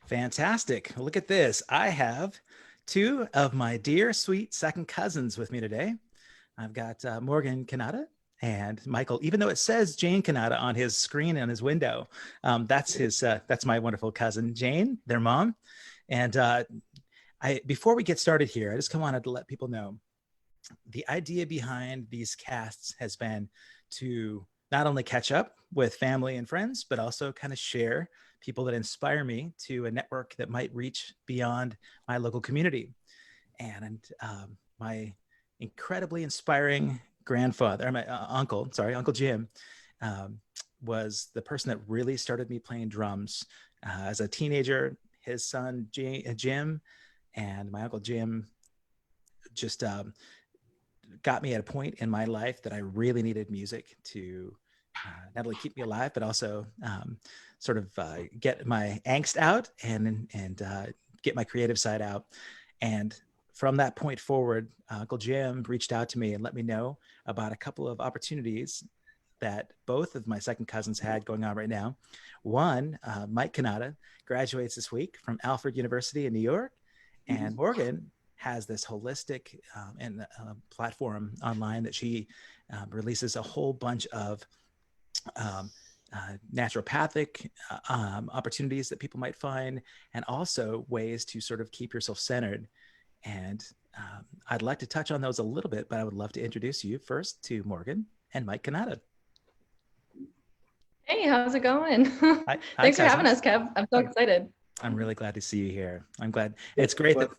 Fantastic. Look at this. I have two of my dear, sweet second cousins with me today. I've got Morgan CANNATA and Michael, even though it says Jane CANNATA on his screen and his window. That's my wonderful cousin, Jane, their mom. And before we get started here, I just wanted to let people know the idea behind these casts has been to not only catch up with family and friends, but also kind of share people that inspire me to a network that might reach beyond my local community. And my incredibly inspiring grandfather, or my Uncle Jim, was the person that really started me playing drums as a teenager. His son, Jim, and my Uncle Jim just got me at a point in my life that I really needed music to not only keep me alive, but also get my angst out and get my creative side out. And from that point forward, Uncle Jim reached out to me and let me know about a couple of opportunities that both of my second cousins had going on right now. One, Mike CANNATA, graduates this week from Alfred University in New York, and Morgan has this holistic platform online that she releases a whole bunch of naturopathic opportunities that people might find, and also ways to sort of keep yourself centered. And I'd like to touch on those a little bit, but I would love to introduce you first to Morgan and Mike CANNATA. Hey, how's it going? Hi, Thanks for having cousins. us, Kev. I'm so excited. I'm really glad to see you here. I'm glad. It's great that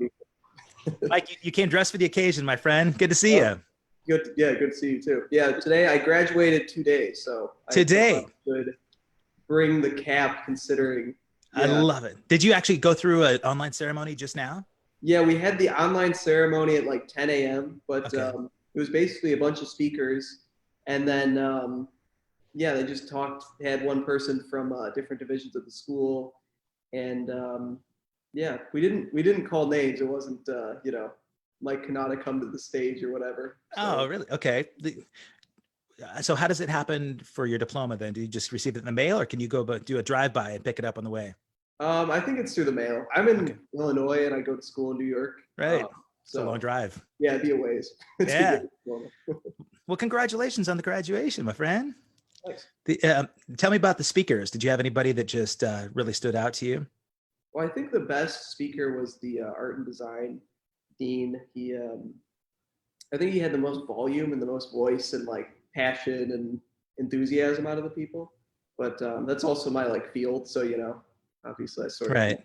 Mike, you came dressed for the occasion, my friend. Good to see you. Good, yeah, good to see you too. Yeah, today I graduated today, so today I could bring the cap. Considering, I love it. Did you actually go through an online ceremony just now? Yeah, we had the online ceremony at like 10 a.m., but Okay. It was basically a bunch of speakers, and then they just talked. Had one person from different divisions of the school, and we didn't call names. It wasn't Mike CANNATA come to the stage or whatever. So. Oh, really? Okay. So how does it happen for your diploma then? Do you just receive it in the mail, or can you go do a drive-by and pick it up on the way? I think it's through the mail. I'm in Illinois and I go to school in New York. Right. It's a long drive. Yeah, it'd be a ways. Yeah. Well, congratulations on the graduation, my friend. Thanks. Tell me about the speakers. Did you have anybody that just really stood out to you? Well, I think the best speaker was the art and design dean. I think he had the most volume and the most voice and like passion and enthusiasm out of the people. But that's also my like field. So, obviously I sort of. Right.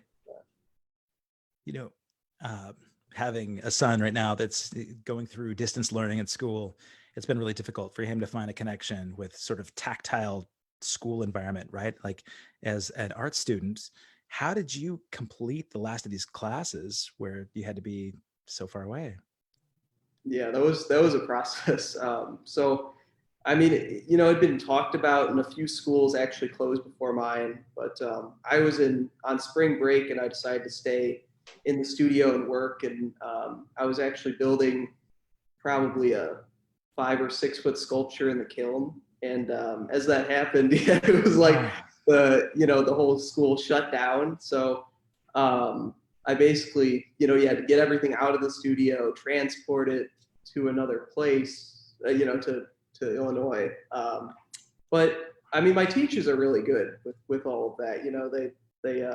Having a son right now that's going through distance learning at school, it's been really difficult for him to find a connection with sort of tactile school environment, right? Like as an art student, how did you complete the last of these classes where you had to be so far away? Yeah, that was a process. So, I mean, it'd been talked about, and a few schools actually closed before mine. But I was on spring break, and I decided to stay in the studio and work. And I was actually building probably a 5 or 6 foot sculpture in the kiln. And as that happened, it was like the whole school shut down. So I basically, you had to get everything out of the studio, transport it to another place, to Illinois. But I mean, my teachers are really good with all of that. They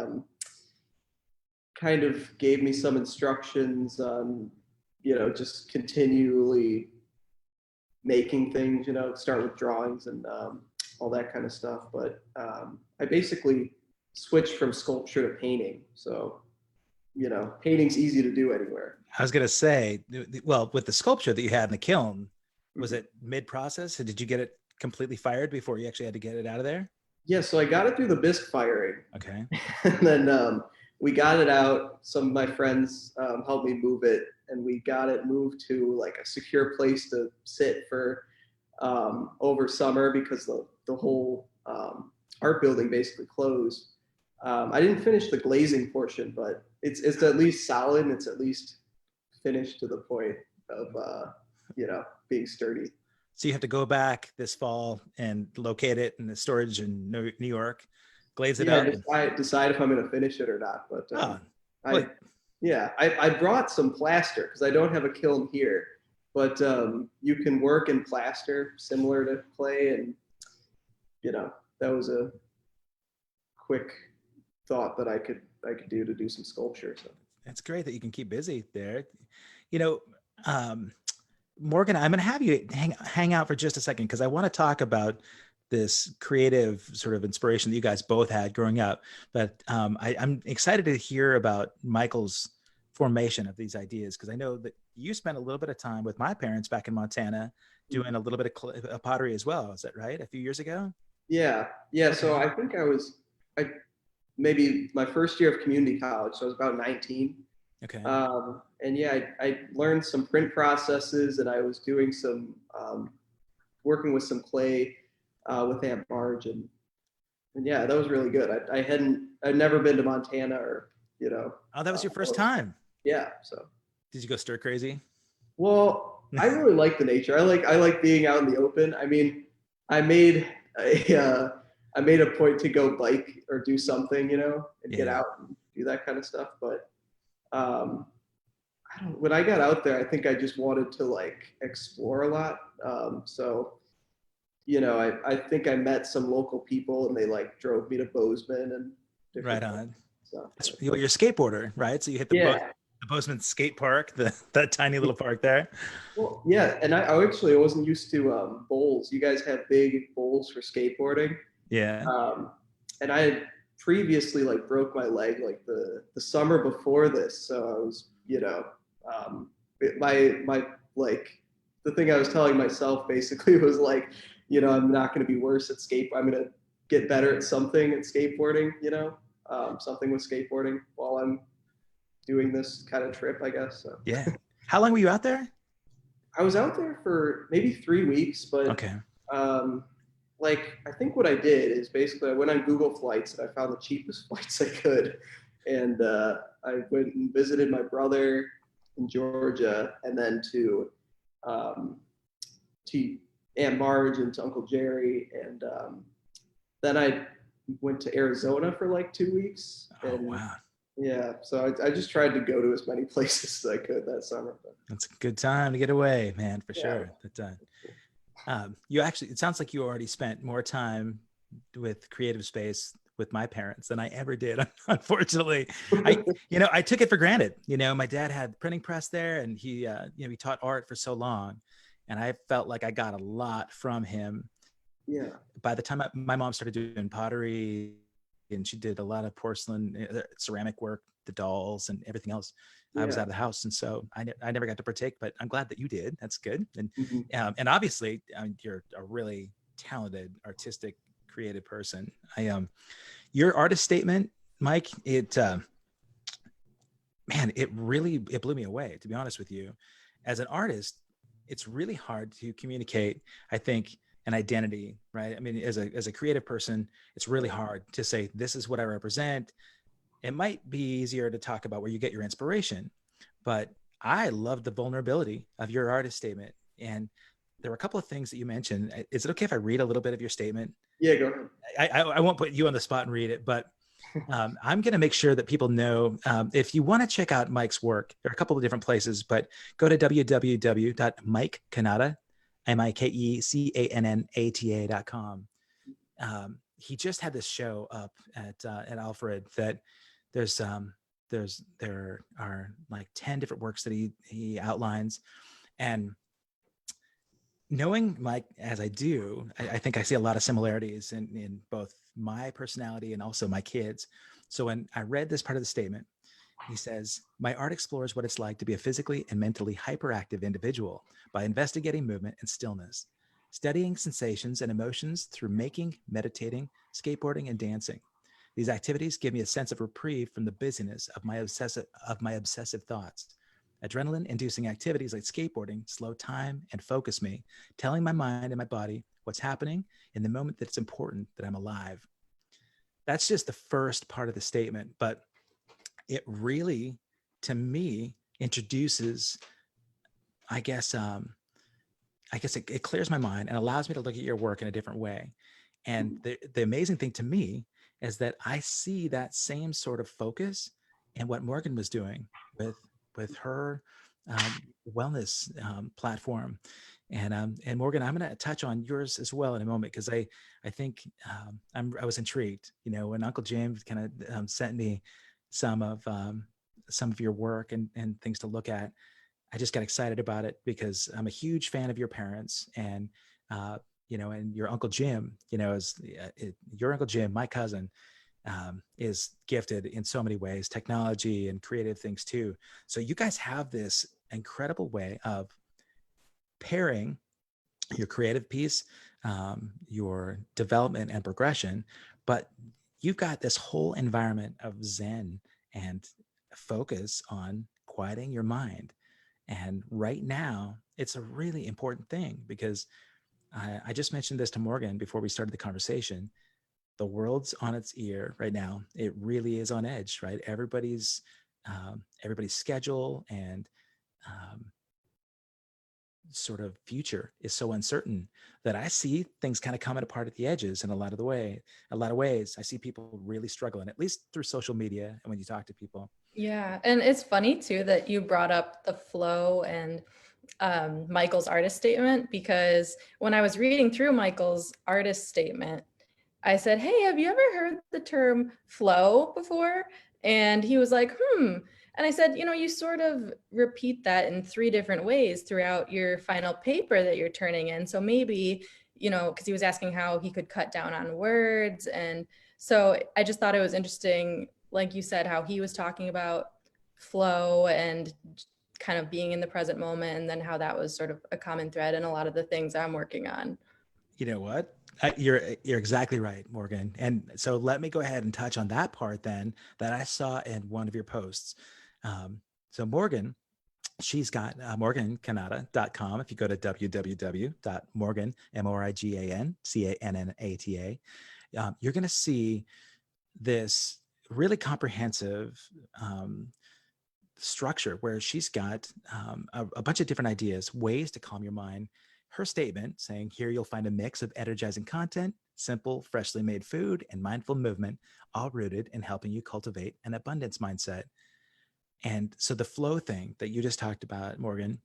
kind of gave me some instructions on, just continually making things, start with drawings and all that kind of stuff. But I basically switched from sculpture to painting. So, painting's easy to do anywhere. I was going to say, well, with the sculpture that you had in the kiln, was it mid-process? Or did you get it completely fired before you actually had to get it out of there? Yeah, so I got it through the bisque firing. Okay. And then we got it out. Some of my friends helped me move it, and we got it moved to like a secure place to sit for over summer because the whole art building basically closed. I didn't finish the glazing portion, but it's at least solid, and it's at least finished to the point of being sturdy. So you have to go back this fall and locate it in the storage in New York glaze it Yeah, up. decide if I'm going to finish it or not. But Oh, I, well, yeah, I brought some plaster because I don't have a kiln here, but you can work in plaster similar to clay, and that was a quick thought that I could do some sculpture. So it's great that you can keep busy there. You know, um, Morgan, I'm going to have you hang out for just a second because I want to talk about this creative sort of inspiration that you guys both had growing up. But I'm excited to hear about Michael's formation of these ideas because I know that you spent a little bit of time with my parents back in Montana doing a little bit of pottery as well. Is that right? A few years ago? yeah, So I think I maybe my first year of community college, so I was about 19. Okay. And yeah, I learned some print processes, and I was doing some working with some clay with Aunt Marge, and yeah, that was really good. I'd never been to Montana or Oh, that was your first time. yeah. So Did you go stir crazy? well, I really like the nature. I like being out in the open. I mean, I made I made a point to go bike or do something, and get Yeah. out and do that kind of stuff. But um, when I got out there, I think I just wanted to like explore a lot. So I think I met some local people, and they like drove me to Bozeman and Right different on. stuff. You're a skateboarder, right? So you hit Yeah. the Bozeman skate park, that tiny little park there. Well, yeah, and I actually wasn't used to bowls. You guys have big bowls for skateboarding, Yeah. and I had previously like broke my leg like the summer before this, so I was my like the thing I was telling myself basically was like I'm not going to be worse at I'm going to get better at something at skateboarding, something with skateboarding while I'm doing this kind of trip, I guess. So Yeah. How long were you out there? I was out there for maybe 3 weeks, but Okay. like I think what I did is basically I went on Google Flights and I found the cheapest flights I could, and I went and visited my brother in Georgia, and then to Aunt Marge and to Uncle Jerry, and then I went to Arizona for like 2 weeks, Oh, and wow. yeah, so I just tried to go to as many places as I could that summer. But, That's a good time to get away, man, for yeah. sure. You actually, it sounds like you already spent more time with creative space with my parents than I ever did. Unfortunately, I took it for granted. My dad had the printing press there, and he taught art for so long, and I felt like I got a lot from him. Yeah. By the time my mom started doing pottery, and she did a lot of porcelain, ceramic work, the dolls, and everything else, I was Yeah. out of the house, and so I never got to partake. But I'm glad that you did. That's good. Mhm. And obviously, you're a really talented, artistic, creative person. Your artist statement, Mike, it blew me away. To be honest with you, as an artist, it's really hard to communicate, I think, an identity, right? I mean, as a creative person, it's really hard to say, this is what I represent. It might be easier to talk about where you get your inspiration, but I love the vulnerability of your artist statement. And there were a couple of things that you mentioned. Is it okay if I read a little bit of your statement? Yeah, go ahead. I won't put you on the spot and read it, but I'm going to make sure that people know, if you want to check out Mike's work, there are a couple of different places, but go to www.mikecannata, MikeCannata.com. He just had this show up at Alfred that there are like 10 different works that he outlines. And knowing Mike as I do, I think I see a lot of similarities in both my personality and also my kids. So when I read this part of the statement, he says, my art explores what it's like to be a physically and mentally hyperactive individual by investigating movement and stillness, studying sensations and emotions through making, meditating, skateboarding, and dancing. These activities give me a sense of reprieve from the busyness of my obsessive thoughts. Adrenaline-inducing activities like skateboarding slow time and focus me, telling my mind and my body what's happening in the moment that it's important that I'm alive. That's just the first part of the statement, but it really, to me, introduces, I guess, it clears my mind and allows me to look at your work in a different way. And the amazing thing to me is that I see that same sort of focus in what Morgan was doing with her wellness platform. And Morgan, I'm going to touch on yours as well in a moment, because I think I was intrigued. You know, when Uncle Jim kind of sent me some of your work and things to look at, I just got excited about it because I'm a huge fan of your parents, and uh, you know, and your Uncle Jim, you know, your Uncle Jim, my cousin, is gifted in so many ways, technology and creative things too. So you guys have this incredible way of pairing your creative piece, your development and progression, but you've got this whole environment of Zen and focus on quieting your mind. And right now, it's a really important thing because I just mentioned this to Morgan before we started the conversation. The world's on its ear right now. It really is on edge, right? Everybody's schedule and um, sort of future is so uncertain that I see things kind of coming apart at the edges in a lot of ways. I see people really struggling, at least through social media and when you talk to people. Yeah. And it's funny too that you brought up the flow and Michael's artist statement, because when I was reading through Michael's artist statement, I said, "Hey, have you ever heard the term flow before?" And he was like, "Hmm." And I said, "You sort of repeat that in three different ways throughout your final paper that you're turning in. So maybe, because he was asking how he could cut down on words. And so I just thought it was interesting, like you said, how he was talking about flow and kind of being in the present moment, and then how that was sort of a common thread in a lot of the things I'm working on." You know what? You're exactly right, Morgan. And so let me go ahead and touch on that part then that I saw in one of your posts. So Morgan, she's got morgancannata.com. If you go to www.morgan, MorganCannata, you're going to see this really comprehensive structure where she's got a bunch of different ideas, ways to calm your mind. Her statement saying, here you'll find a mix of energizing content, simple, freshly made food, and mindful movement, all rooted in helping you cultivate an abundance mindset. And so the flow thing that you just talked about, Morgan,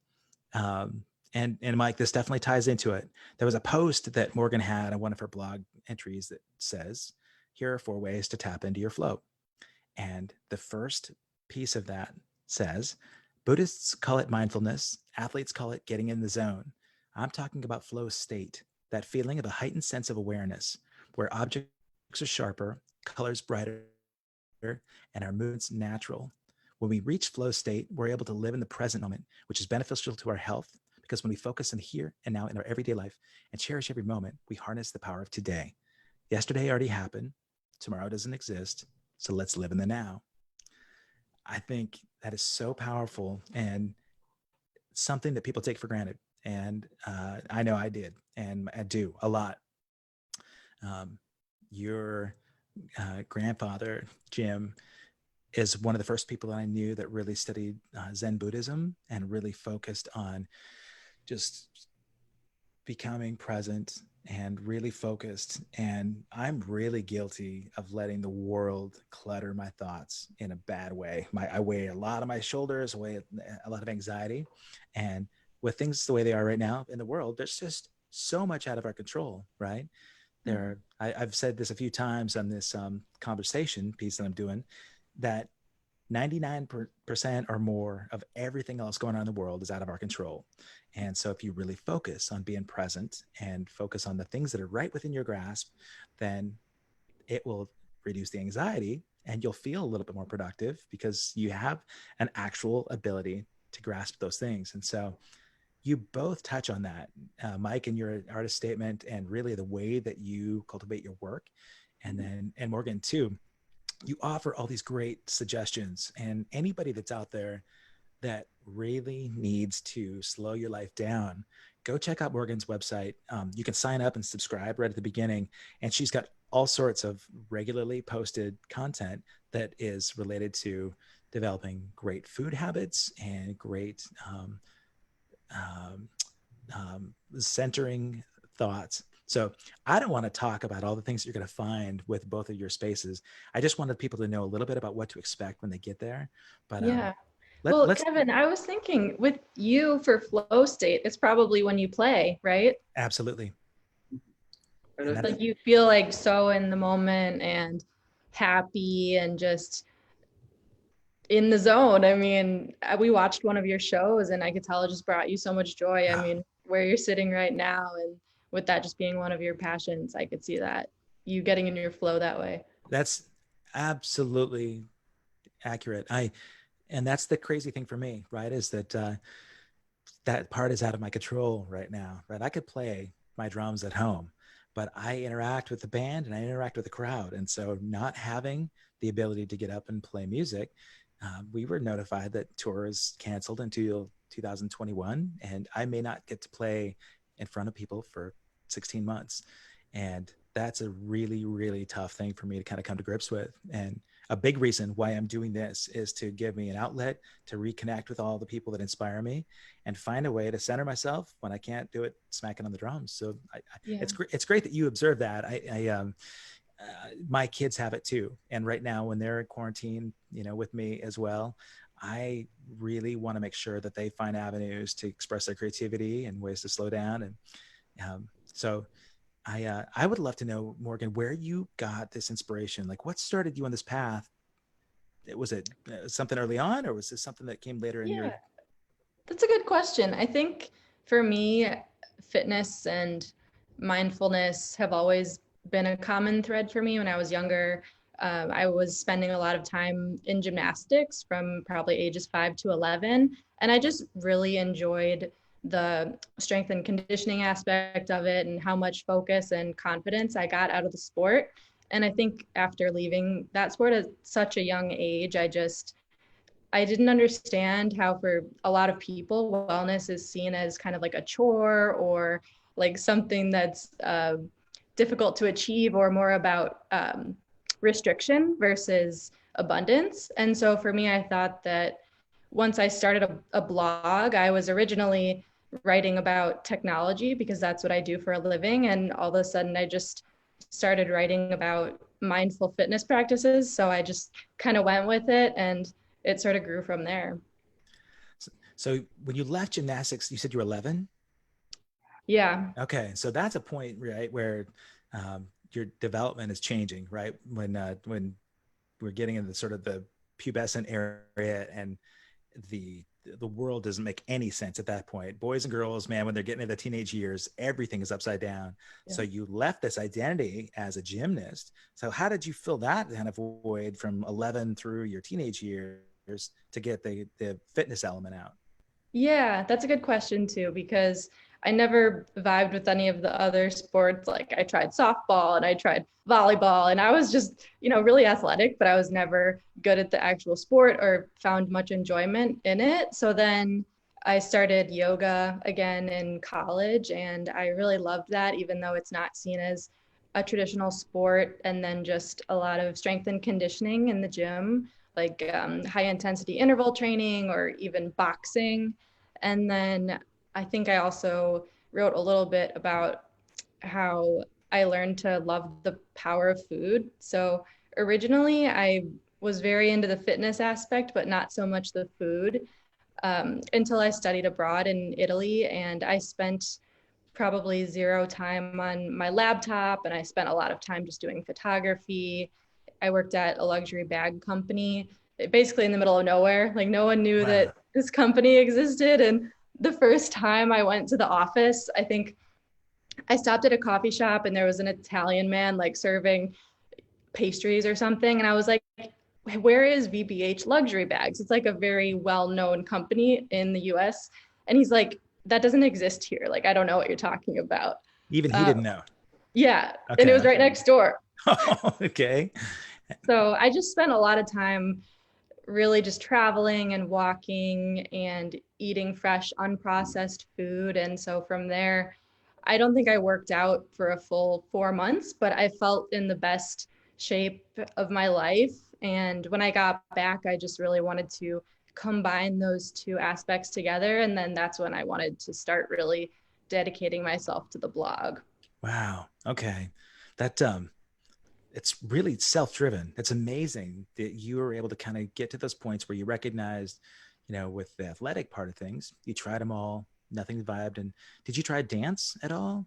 um, and Mike, this definitely ties into it. There was a post that Morgan had on one of her blog entries that says, here are 4 ways to tap into your flow. And the first piece of that says, Buddhists call it mindfulness, athletes call it getting in the zone. I'm talking about flow state, that feeling of a heightened sense of awareness where objects are sharper, colors brighter, and our moods natural. When we reach flow state, we're able to live in the present moment, which is beneficial to our health, because when we focus on the here and now in our everyday life and cherish every moment, we harness the power of today. Yesterday already happened. Tomorrow doesn't exist. So let's live in the now. I think that is so powerful and something that people take for granted. And I know I did, and I do a lot. Your grandfather, Jim, is one of the first people that I knew that really studied Zen Buddhism and really focused on just becoming present and really focused. And I'm really guilty of letting the world clutter my thoughts in a bad way. I weigh a lot on my shoulders, I weigh a lot of anxiety. And with things the way they are right now in the world, there's just so much out of our control, right? I've said this a few times on this conversation piece that I'm doing, that 99% or more of everything else going on in the world is out of our control. And so if you really focus on being present and focus on the things that are right within your grasp, then it will reduce the anxiety and you'll feel a little bit more productive because you have an actual ability to grasp those things. And so you both touch on that, Mike, in your artist statement and really the way that you cultivate your work. And Morgan too, you offer all these great suggestions, and anybody that's out there that really needs to slow your life down, go check out Morgan's website. You can sign up and subscribe right at the beginning, and she's got all sorts of regularly posted content that is related to developing great food habits and great um, centering thoughts. So I don't want to talk about all the things you're going to find with both of your spaces. I just wanted people to know a little bit about what to expect when they get there. But Yeah. let, Well, let's Kevin, I was thinking with you for flow state, it's probably when you play, right? absolutely. And And I that's Like you feel like so in the moment and happy and just in the zone. I mean, we watched one of your shows and I could tell it just brought you so much joy. I mean, where you're sitting right now and with that just being one of your passions, I could see that you getting in your flow that way. that's absolutely accurate. And that's the crazy thing for me, right? Is that that part is out of my control right now, right? I could play my drums at home, but I interact with the band and I interact with the crowd. And so not having the ability to get up and play music, we were notified that tour is canceled until 2021. And I may not get to play in front of people for 16 months. And that's a really, really tough thing for me to kind of come to grips with. And a big reason why I'm doing this is to give me an outlet to reconnect with all the people that inspire me and find a way to center myself when I can't do it smacking on the drums. So Yeah. it's great that you observe that. My kids have it too. And right now when they're in quarantine, with me as well, I really want to make sure that they find avenues to express their creativity and ways to slow down. And so I would love to know, Morgan, where you got this inspiration. Like, what started you on this path? Was it something early on, or was this something that came later in your? Yeah, that's a good question. I think for me, fitness and mindfulness have always been a common thread for me. When I was younger, I was spending a lot of time in gymnastics from probably ages 5 to 11. And I just really enjoyed the strength and conditioning aspect of it and how much focus and confidence I got out of the sport. And I think after leaving that sport at such a young age, I didn't understand how for a lot of people, wellness is seen as kind of like a chore or like something that's difficult to achieve or more about restriction versus abundance. And so for me, I thought that once I started a blog, I was originally writing about technology because that's what I do for a living. And all of a sudden, I just started writing about mindful fitness practices. So I just kind of went with it and it sort of grew from there. So when you left gymnastics, you said you were 11. Yeah. Okay, so that's a point, right, where your development is changing, right? When we're getting into sort of the pubescent area, and the the world doesn't make any sense at that point. Boys and girls, man, when they're getting into the teenage years, everything is upside down. Yeah. So you left this identity as a gymnast. So how did you fill that kind of void from 11 through your teenage years to get the fitness element out? Yeah, that's a good question too, because I never vibed with any of the other sports. Like I tried softball and I tried volleyball and I was just, really athletic, but I was never good at the actual sport or found much enjoyment in it. So then I started yoga again in college and I really loved that, even though it's not seen as a traditional sport. And then just a lot of strength and conditioning in the gym, like high intensity interval training or even boxing. And then I think I also wrote a little bit about how I learned to love the power of food. So originally I was very into the fitness aspect, but not so much the food until I studied abroad in Italy. And I spent probably zero time on my laptop and I spent a lot of time just doing photography. I worked at a luxury bag company, basically in the middle of nowhere. Like no one knew that this company existed. And the first time I went to the office, I think I stopped at a coffee shop and there was an Italian man like serving pastries or something. And I was like, where is VBH Luxury Bags? It's like a very well-known company in the US. And he's like, that doesn't exist here. Like, I don't know what you're talking about. Even he didn't know. Yeah. Okay. And it was right next door. Okay. So I just spent a lot of time really just traveling and walking and eating fresh, unprocessed food. And so from there, I don't think I worked out for a full 4 months, but I felt in the best shape of my life. And when I got back, I just really wanted to combine those two aspects together. And then that's when I wanted to start really dedicating myself to the blog. Wow. Okay. That it's really self-driven. It's amazing that you were able to kind of get to those points where you recognized, with the athletic part of things, you tried them all, nothing vibed. And did you try dance at all?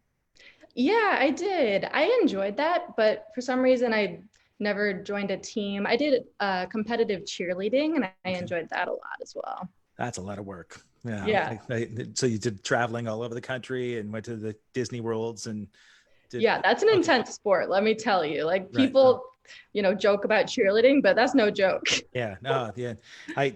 Yeah, I did. I enjoyed that, but for some reason I never joined a team. I did competitive cheerleading and I Okay. enjoyed that a lot as well. That's a lot of work. Yeah. Yeah. So you did traveling all over the country and went to the Disney worlds and did, Yeah, that's an okay. intense sport, let me tell you. Like Right. people, joke about cheerleading, but that's no joke. Yeah. No, yeah. I,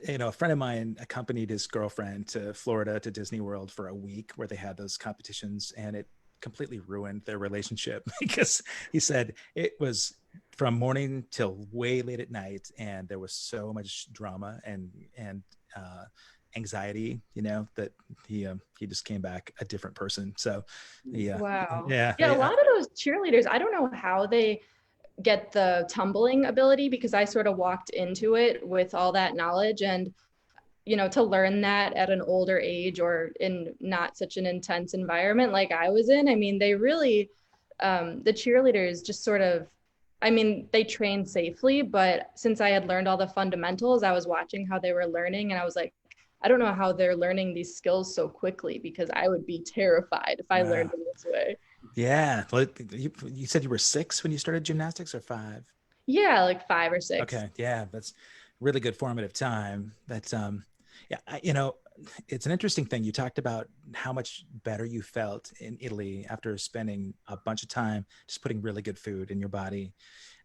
a friend of mine accompanied his girlfriend to Florida to Disney World for a week where they had those competitions, and it completely ruined their relationship because he said it was from morning till way late at night, and there was so much drama and anxiety, that he just came back a different person. So, yeah, Wow. yeah, Yeah, a lot of those cheerleaders, I don't know how they get the tumbling ability because I sort of walked into it with all that knowledge and to learn that at an older age or in not such an intense environment like I was in. I mean, they really the cheerleaders just sort of I mean, they train safely, but since I had learned all the fundamentals, I was watching how they were learning and I was like, I don't know how they're learning these skills so quickly because I would be terrified if I learned wow, them this way. yeah. Well, you said you were 6 when you started gymnastics, or 5? Yeah, like 5 or 6. Okay, yeah, that's really good formative time. That's yeah, it's an interesting thing. You talked about how much better you felt in Italy after spending a bunch of time just putting really good food in your body.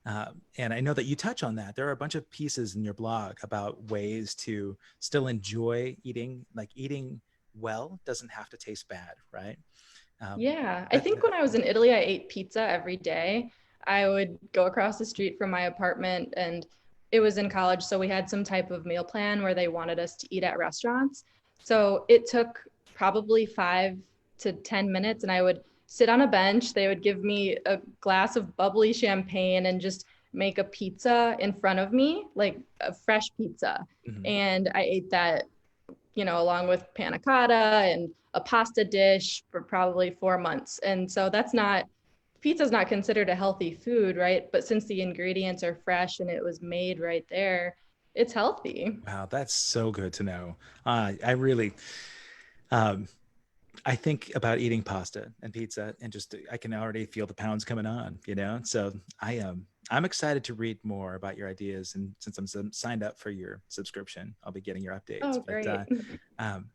And I know that you touch on that. There are a bunch of pieces in your blog about ways to still enjoy eating, like eating well doesn't have to taste bad, right? Um, Yeah, I that, think when I was in Italy, I ate pizza every day. I would go across the street from my apartment, and it was in college, so we had some type of meal plan where they wanted us to eat at restaurants. So it took probably 5 to 10 minutes, and I would sit on a bench. They would give me a glass of bubbly champagne and just make a pizza in front of me, like a fresh pizza. mhm. And I ate that along with panna cotta and a pasta dish for probably 4 months. And so pizza's not considered a healthy food, right? But since the ingredients are fresh and it was made right there, it's healthy. Wow, that's so good to know. I really, um, I think about eating pasta and pizza, and just I can already feel the pounds coming on. So I'm excited to read more about your ideas, and since I'm signed up for your subscription, I'll be getting your updates. Oh, But great. um,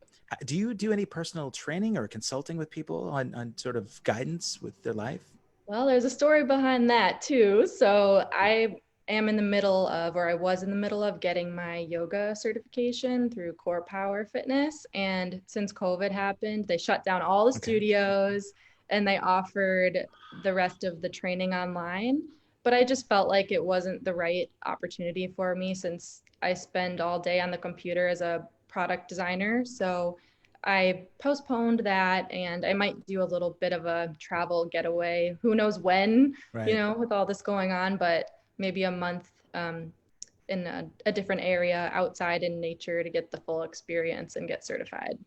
do you do any personal training or consulting with people on sort of guidance with their life? Well, there's a story behind that too. So I am in the middle of, or I was in the middle of getting my yoga certification through Core Power Fitness. And since COVID happened, they shut down all the Okay. studios and they offered the rest of the training online. But I just felt like it wasn't the right opportunity for me since I spend all day on the computer as a product designer. So I postponed that and I might do a little bit of a travel getaway. Who knows when, Right. with all this going on, but maybe a month in a different area outside in nature to get the full experience and get certified.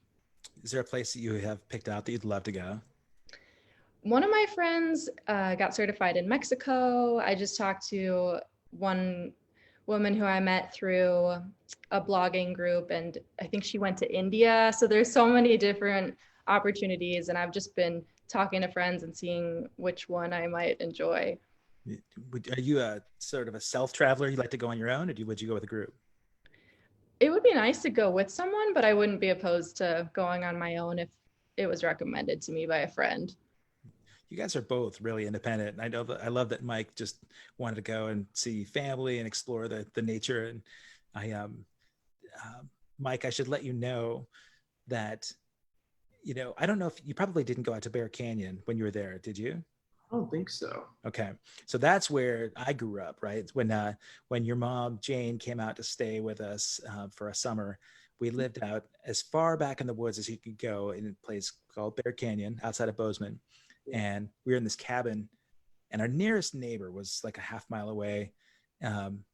Is there a place that you have picked out that you'd love to go? One of my friends got certified in Mexico. I just talked to one woman who I met through a blogging group, and I think she went to India. So there's so many different opportunities, and I've just been talking to friends and seeing which one I might enjoy. Are you a sort of a self traveler? You like to go on your own, or would you go with a group? It would be nice to go with someone, but I wouldn't be opposed to going on my own if it was recommended to me by a friend. You guys are both really independent. And I know that I love that Mike just wanted to go and see family and explore the nature. And I uh, Mike, I should let you know that I don't know if you probably didn't go out to Bear Canyon when you were there, did you? I don't think so. Okay, so that's where I grew up, right? When your mom Jane came out to stay with us for a summer, we lived out as far back in the woods as you could go in a place called Bear Canyon outside of Bozeman, Yeah. and we were in this cabin, and our nearest neighbor was like a half mile away. Um,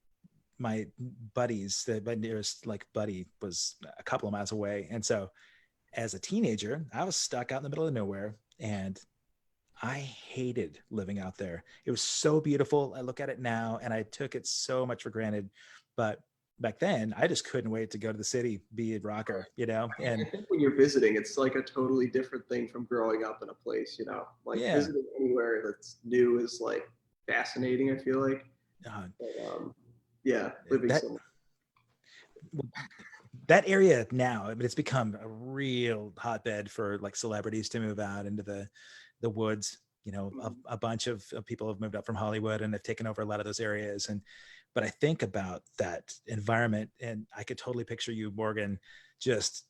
my nearest like buddy was a couple of miles away, and so as a teenager, I was stuck out in the middle of nowhere, and I hated living out there. It was so beautiful. I look at it now and I took it so much for granted. But back then, I just couldn't wait to go to the city, be a rocker, you know? I And think when you're visiting, it's like a totally different thing from growing up in a place, you know, like yeah, visiting anywhere that's new is like fascinating, I feel like. uh, But, yeah, living that somewhere. that area now, I mean, it's become a real hotbed for like celebrities to move out into the woods. You know, a bunch of people have moved up from Hollywood and they've taken over a lot of those areas. And but I think about that environment, and I could totally picture you, Morgan, just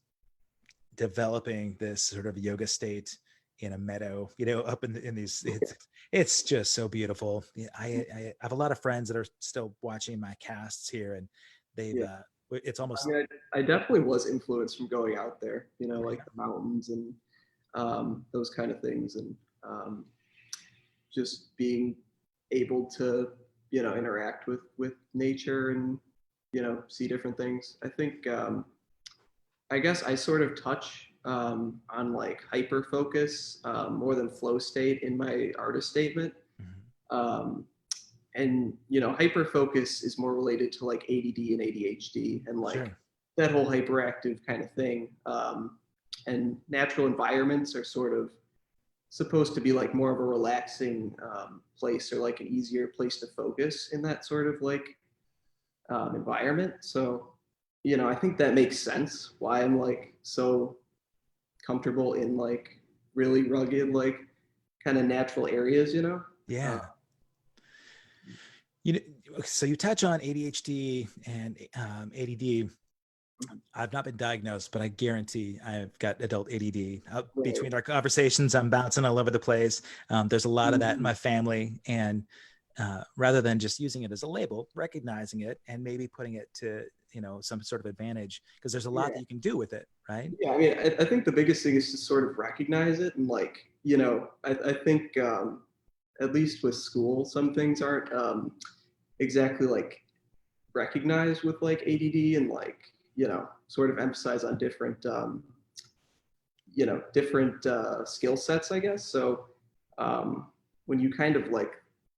developing this sort of yoga state in a meadow, you know, up in these. It's just so beautiful. Yeah, I have a lot of friends that are still watching my casts here, and they've Yeah. it's I almost mean, I definitely was influenced from going out there, you know, right. like the mountains and those kind of things. And um, just being able to, you know, interact with nature and, you know, see different things. I think, I guess I sort of touch on like hyper focus more than flow state in my artist statement. Mhm. Um, and you know, hyper focus is more related to like ADD and ADHD and like Sure. that whole hyperactive kind of thing. And natural environments are sort of supposed to be like more of a relaxing place or like an easier place to focus in that sort of like environment. So, you know, I think that makes sense why I'm like so comfortable in like really rugged, like kind of natural areas, you know? Uh, Yeah. You know, so you touch on ADHD and ADD. I've not been diagnosed, but I guarantee I've got adult ADD. right. Between our conversations, I'm bouncing all over the place. There's a lot of that in Mhm. my family, and rather than just using it as a label, recognizing it and maybe putting it to some sort of advantage, because there's a lot Yeah. that you can do with it, right? Yeah. I mean, I think the biggest thing is to sort of recognize it and like, you know, I think at least with school, some things aren't exactly like recognized with like ADD and like, you know, sort of emphasize on different, you know, different skill sets, I guess. So when you kind of like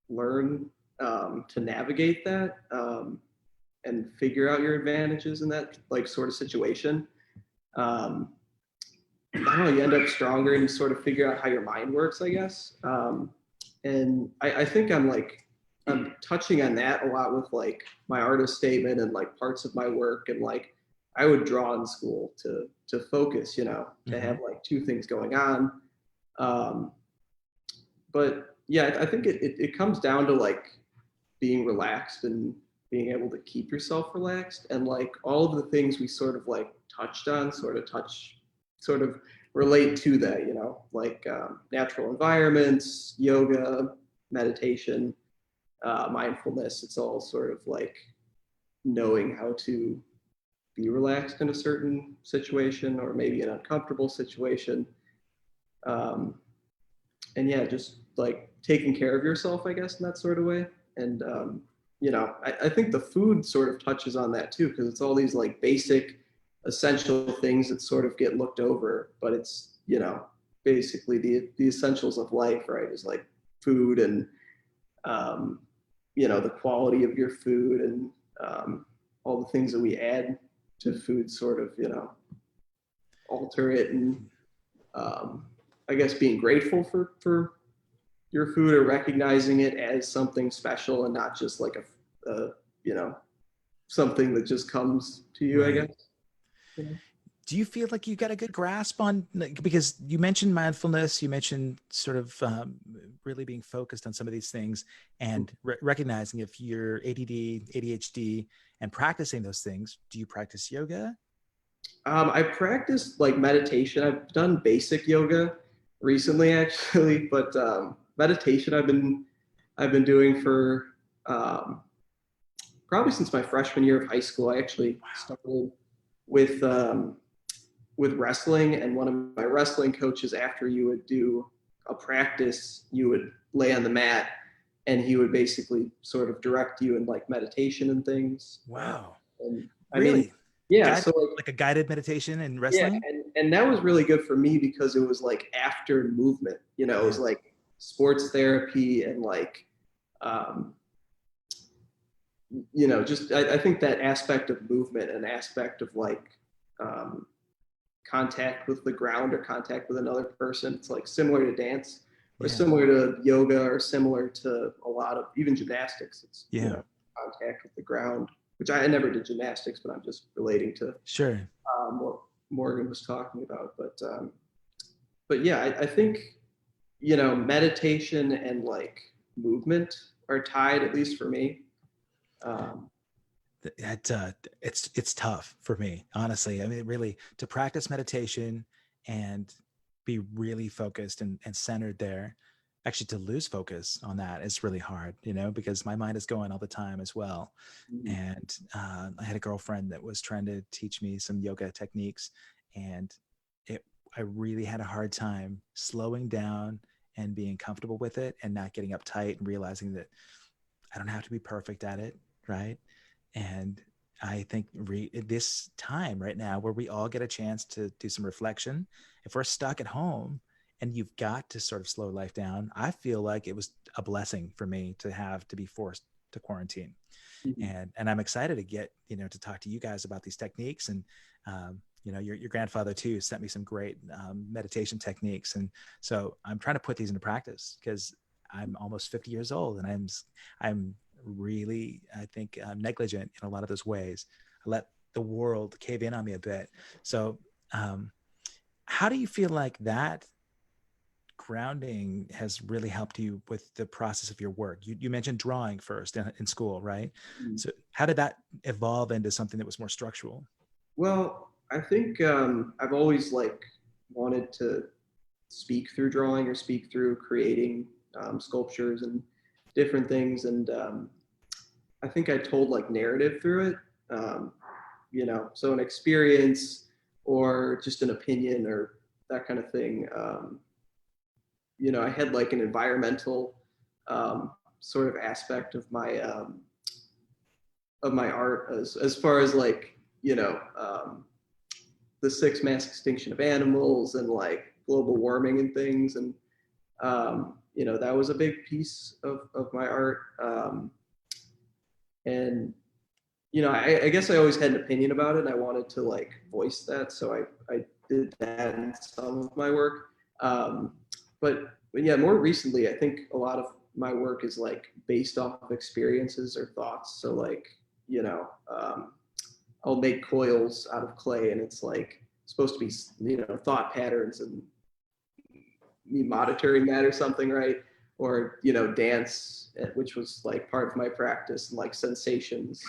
learn to navigate that and figure out your advantages in that like sort of situation, um, I don't know, you end up stronger and you sort of figure out how your mind works, I guess. And I think I'm touching on that a lot with like my artist statement and like parts of my work and like I would draw in school to focus, you know, to Mm-hmm. have like two things going on. Um, but yeah, I think it comes down to like being relaxed and being able to keep yourself relaxed and like all of the things we sort of like touched on sort of relate to that, you know, like natural environments, yoga, meditation, mindfulness. It's all sort of like knowing how to be relaxed in a certain situation or maybe an uncomfortable situation. Um, and yeah, just like taking care of yourself, I guess, in that sort of way. And you know, I think the food sort of touches on that too, because it's all these like basic, essential things that sort of get looked over, but it's, you know, basically the essentials of life, right? Is like food and um, you know, the quality of your food and all the things that we add to food sort of, you know, alter it and um, I guess being grateful for your food or recognizing it as something special and not just like a you know, something that just comes to you, I Right. guess. You know? Do you feel like you got a good grasp on, like, because you mentioned mindfulness, you mentioned sort of really being focused on some of these things and recognizing if you're ADD, ADHD, and practicing those things. Do you practice yoga? I practiced like meditation. I've done basic yoga recently, actually, but meditation I've been doing for um, probably since my freshman year of high school. I actually started with um, with wrestling, and one of my wrestling coaches, after you would do a practice, you would lay on the mat, and he would basically sort of direct you in like meditation and things. Wow. And I mean, Really? yeah, Guide, so like like a guided meditation in yeah, wrestling? and that was really good for me because it was like after movement, you know, it was Yeah. like sports therapy and like, just I think that aspect of movement and aspect of like contact with the ground or contact with another person, it's like similar to dance or similar to yoga or similar to a lot of even gymnastics. It's contact with the ground, which I never did gymnastics, but I'm just relating to what Morgan was talking about. But yeah, I think meditation and like movement are tied, at least for me. It's tough for me, honestly. I mean, really, to practice meditation and be really focused and centered there, actually to lose focus on that is really hard, because my mind is going all the time as well. And I had a girlfriend that was trying to teach me some yoga techniques, and I really had a hard time slowing down and being comfortable with it and not getting uptight and realizing that I don't have to be perfect at it, right? And I think this time right now where we all get a chance to do some reflection, if we're stuck at home and you've got to sort of slow life down, I feel like it was a blessing for me to be forced to quarantine. And I'm excited to get, to talk to you guys about these techniques. And, your grandfather too sent me some great meditation techniques. And so I'm trying to put these into practice because I'm almost 50 years old and I'm really, I think, negligent in a lot of those ways. I let the world cave in on me a bit. So how do you feel like that grounding has really helped you with the process of your work? You mentioned drawing first in school, right? So how did that evolve into something that was more structural? Well, I think I've always like wanted to speak through drawing or speak through creating sculptures and different things. And I think I told like narrative through it, so an experience or just an opinion or that kind of thing. I had like an environmental sort of aspect of my art as far as like, the 6 mass extinction of animals and like global warming and things. And, that was a big piece of my art. And, I guess I always had an opinion about it and I wanted to like voice that. So I did that in some of my work. But yeah, more recently, I think a lot of my work is like based off of experiences or thoughts. So like, I'll make coils out of clay and it's like supposed to be, thought patterns and me monitoring that or something, right? Or, dance, which was like part of my practice and like sensations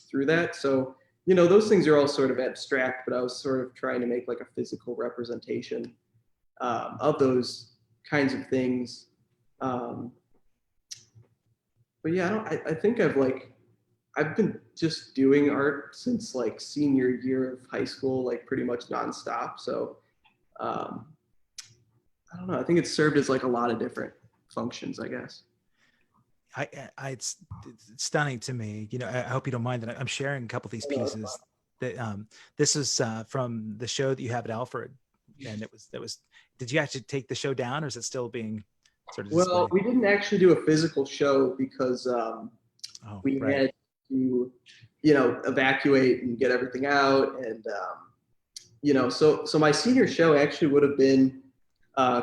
through that. So, those things are all sort of abstract, but I was sort of trying to make like a physical representation of those kinds of things. But yeah, I think I've been just doing art since like senior year of high school, like pretty much nonstop. So I don't know. I think it's served as like a lot of different functions, I guess. It's stunning to me. I hope you don't mind that I'm sharing a couple of these pieces. That this is from the show that you have at Alfred, and it was. Did you actually take the show down, or is it still being sort of displayed? Well, we didn't actually do a physical show because we had to, evacuate and get everything out, and so my senior show actually would have been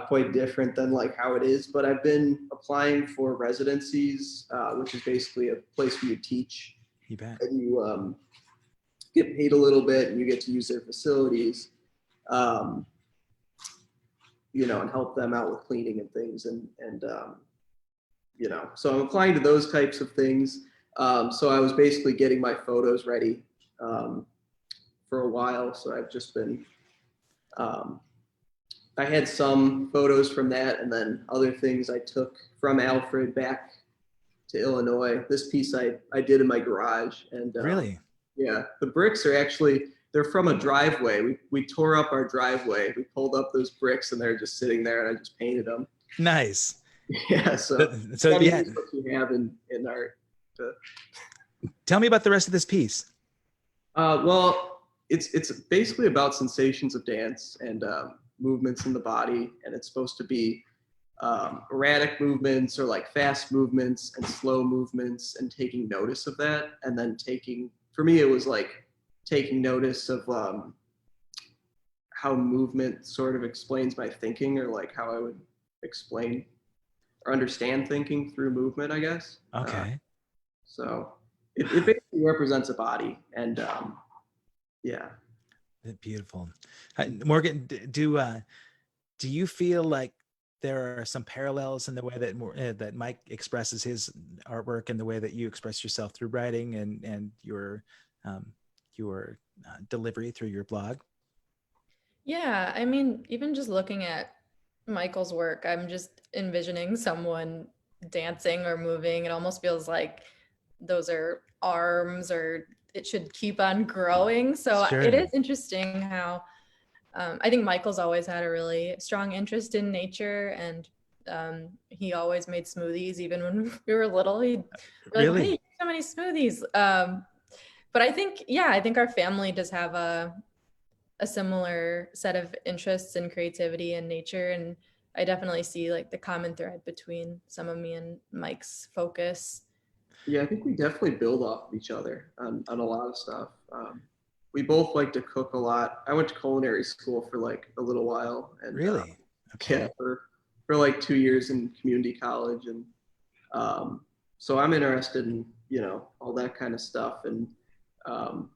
quite different than like how it is. But I've been applying for residencies, which is basically a place where you teach. You bet. And you get paid a little bit, and you get to use their facilities. And help them out with cleaning and things. And so I'm applying to those types of things. So I was basically getting my photos ready for a while. So I've just been, I had some photos from that and then other things I took from Alfred back to Illinois. This piece I did in my garage. And really? Yeah, the bricks are actually, they're from a driveway. We tore up our driveway. We pulled up those bricks and they're just sitting there and I just painted them. Nice. Yeah. So yeah. What you have in art. Tell me about the rest of this piece. Well, it's basically about sensations of dance and movements in the body. And it's supposed to be erratic movements or like fast movements and slow movements, and taking notice of that. And then for me, it was like taking notice of how movement sort of explains my thinking, or like how I would explain or understand thinking through movement, I guess. Okay. So it basically represents a body. And yeah. Beautiful. Morgan, do you feel like there are some parallels in the way that that Mike expresses his artwork and the way that you express yourself through writing and your delivery through your blog? Yeah, I mean, even just looking at Michael's work, I'm just envisioning someone dancing or moving. It almost feels like those are arms, or it should keep on growing. So Sure. it is interesting how I think Michael's always had a really strong interest in nature, and he always made smoothies. Even when we were little, he'd be like, Really? "Hey, so many smoothies." But I think, yeah, I think our family does have a similar set of interests in creativity and nature, and I definitely see like the common thread between some of me and Mike's focus. Yeah, I think we definitely build off of each other on a lot of stuff. We both like to cook a lot. I went to culinary school for like a little while, and Really? Okay. yeah, for like 2 years in community college, and so I'm interested in all that kind of stuff, and um,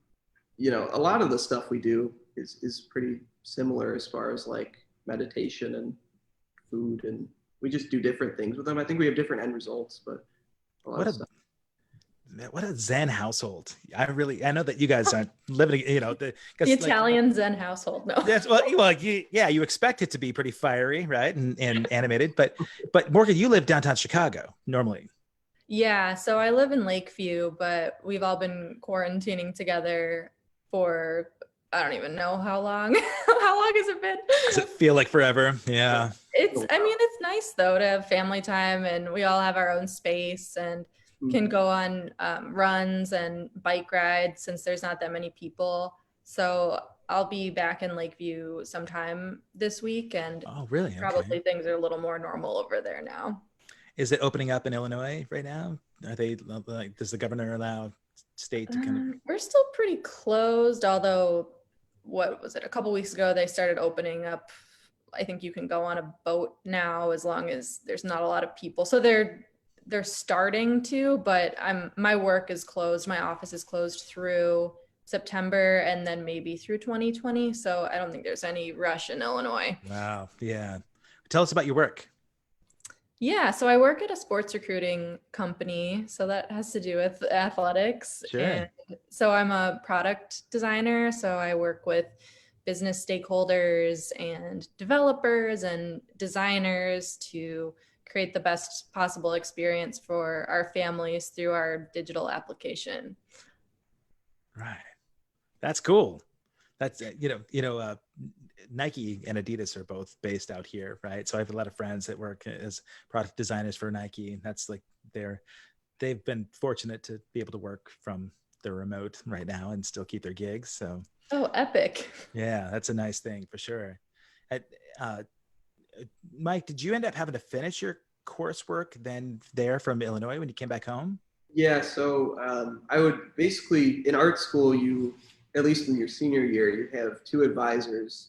a lot of the stuff we do is pretty similar as far as like meditation and food, and we just do different things with them. I think we have different end results, but a lot What of a stuff. what a Zen household. I know that you guys aren't living, The because like Italian Zen household. No. that's you expect it to be pretty fiery, right? And animated, but Morgan, you live downtown Chicago normally. Yeah, so I live in Lakeview, but we've all been quarantining together for I don't even know how long. How long has it been? Does it feel like forever? Yeah. I mean, it's nice though to have family time, and we all have our own space and can Mhm. go on runs and bike rides since there's not that many people. So I'll be back in Lakeview sometime this week, and Oh, really? Okay. probably things are a little more normal over there now. Is it opening up in Illinois right now? Are they like, does the governor allow state to kind of? We're still pretty closed, although what was it? A couple weeks ago, they started opening up. I think you can go on a boat now as long as there's not a lot of people. So they're starting to, but my work is closed. My office is closed through September and then maybe through 2020. So I don't think there's any rush in Illinois. Wow. Yeah. Tell us about your work. Yeah, so I work at a sports recruiting company, so that has to do with athletics. Sure. And so I'm a product designer, so I work with business stakeholders and developers and designers to create the best possible experience for our families through our digital application. Right. That's cool. That's Nike and Adidas are both based out here, right? So I have a lot of friends that work as product designers for Nike, and that's like they've been fortunate to be able to work from the remote right now and still keep their gigs. So Oh, epic. yeah, that's a nice thing for sure. At, uh, Mike, did you end up having to finish your coursework then there from Illinois when you came back home? Yeah, so I would basically, in art school, at least in your senior year, you have two advisors,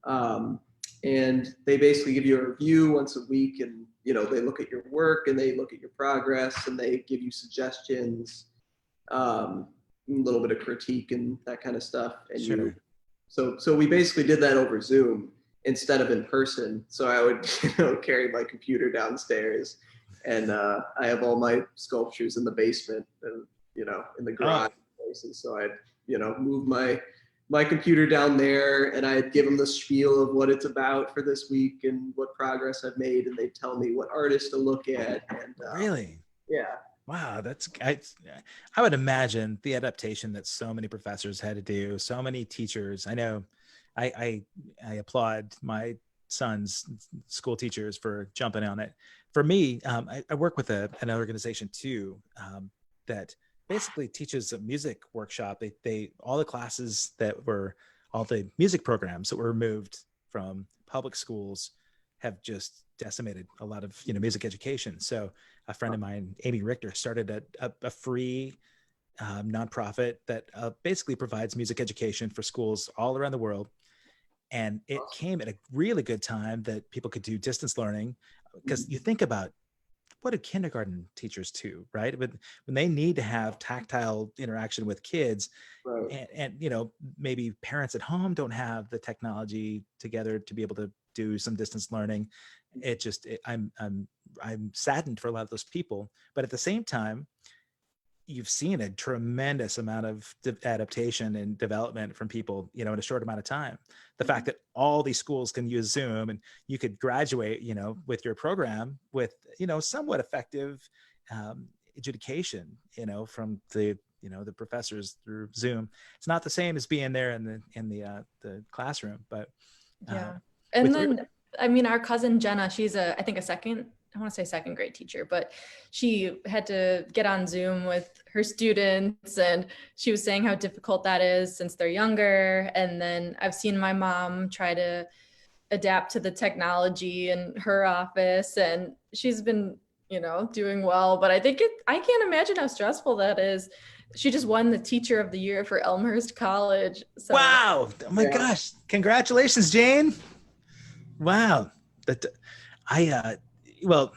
um, and they basically give you a review once a week, and they look at your work and they look at your progress and they give you suggestions, a little bit of critique and that kind of stuff. And Sure. so we basically did that over Zoom instead of in person. So I would carry my computer downstairs, and I have all my sculptures in the basement and in the Oh, garage places. So I'd move my computer down there, and I'd give them the spiel of what it's about for this week and what progress I've made, and they'd tell me what artists to look at. And really? yeah. Wow, I would imagine the adaptation that so many professors had to do, so many teachers. I know I applaud my son's school teachers for jumping on it. For me, I work with an organization too that basically teaches a music workshop. They all the classes that were all the music programs that were removed from public schools have just decimated a lot of, music education. So a friend of mine, Amy Richter, started a free nonprofit that basically provides music education for schools all around the world. And it came at a really good time that people could do distance learning, because you think about, what do kindergarten teachers do, right? When they need to have tactile interaction with kids, Right. and maybe parents at home don't have the technology together to be able to do some distance learning. I'm saddened for a lot of those people, but at the same time, you've seen a tremendous amount of adaptation and development from people, in a short amount of time. The fact that all these schools can use Zoom, and you could graduate, with your program with, somewhat effective education, from the professors through Zoom. It's not the same as being there in the classroom, but Yeah. And with then, I mean, our cousin Jenna, she's I think I want to say second grade teacher, but she had to get on Zoom with her students, and she was saying how difficult that is since they're younger. And then I've seen my mom try to adapt to the technology in her office, and she's been, doing well, but I can't imagine how stressful that is. She just won the teacher of the year for Elmhurst College. So Wow. Oh my gosh. Congratulations, Jane. Wow. That well,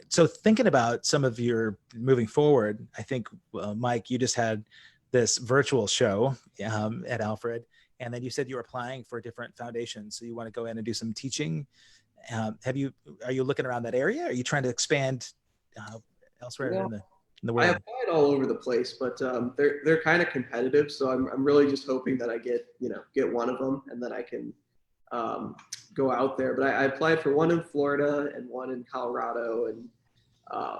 so thinking about some of your moving forward, I think, Mike, you just had this virtual show at Alfred, and then you said you were applying for different foundations. So you want to go in and do some teaching. Are you looking around that area? Are you trying to expand elsewhere in the I world? applied all over the place, but they're kind of competitive. So I'm really just hoping that I get one of them, and then I can go out there. But I applied for one in Florida and one in Colorado, and I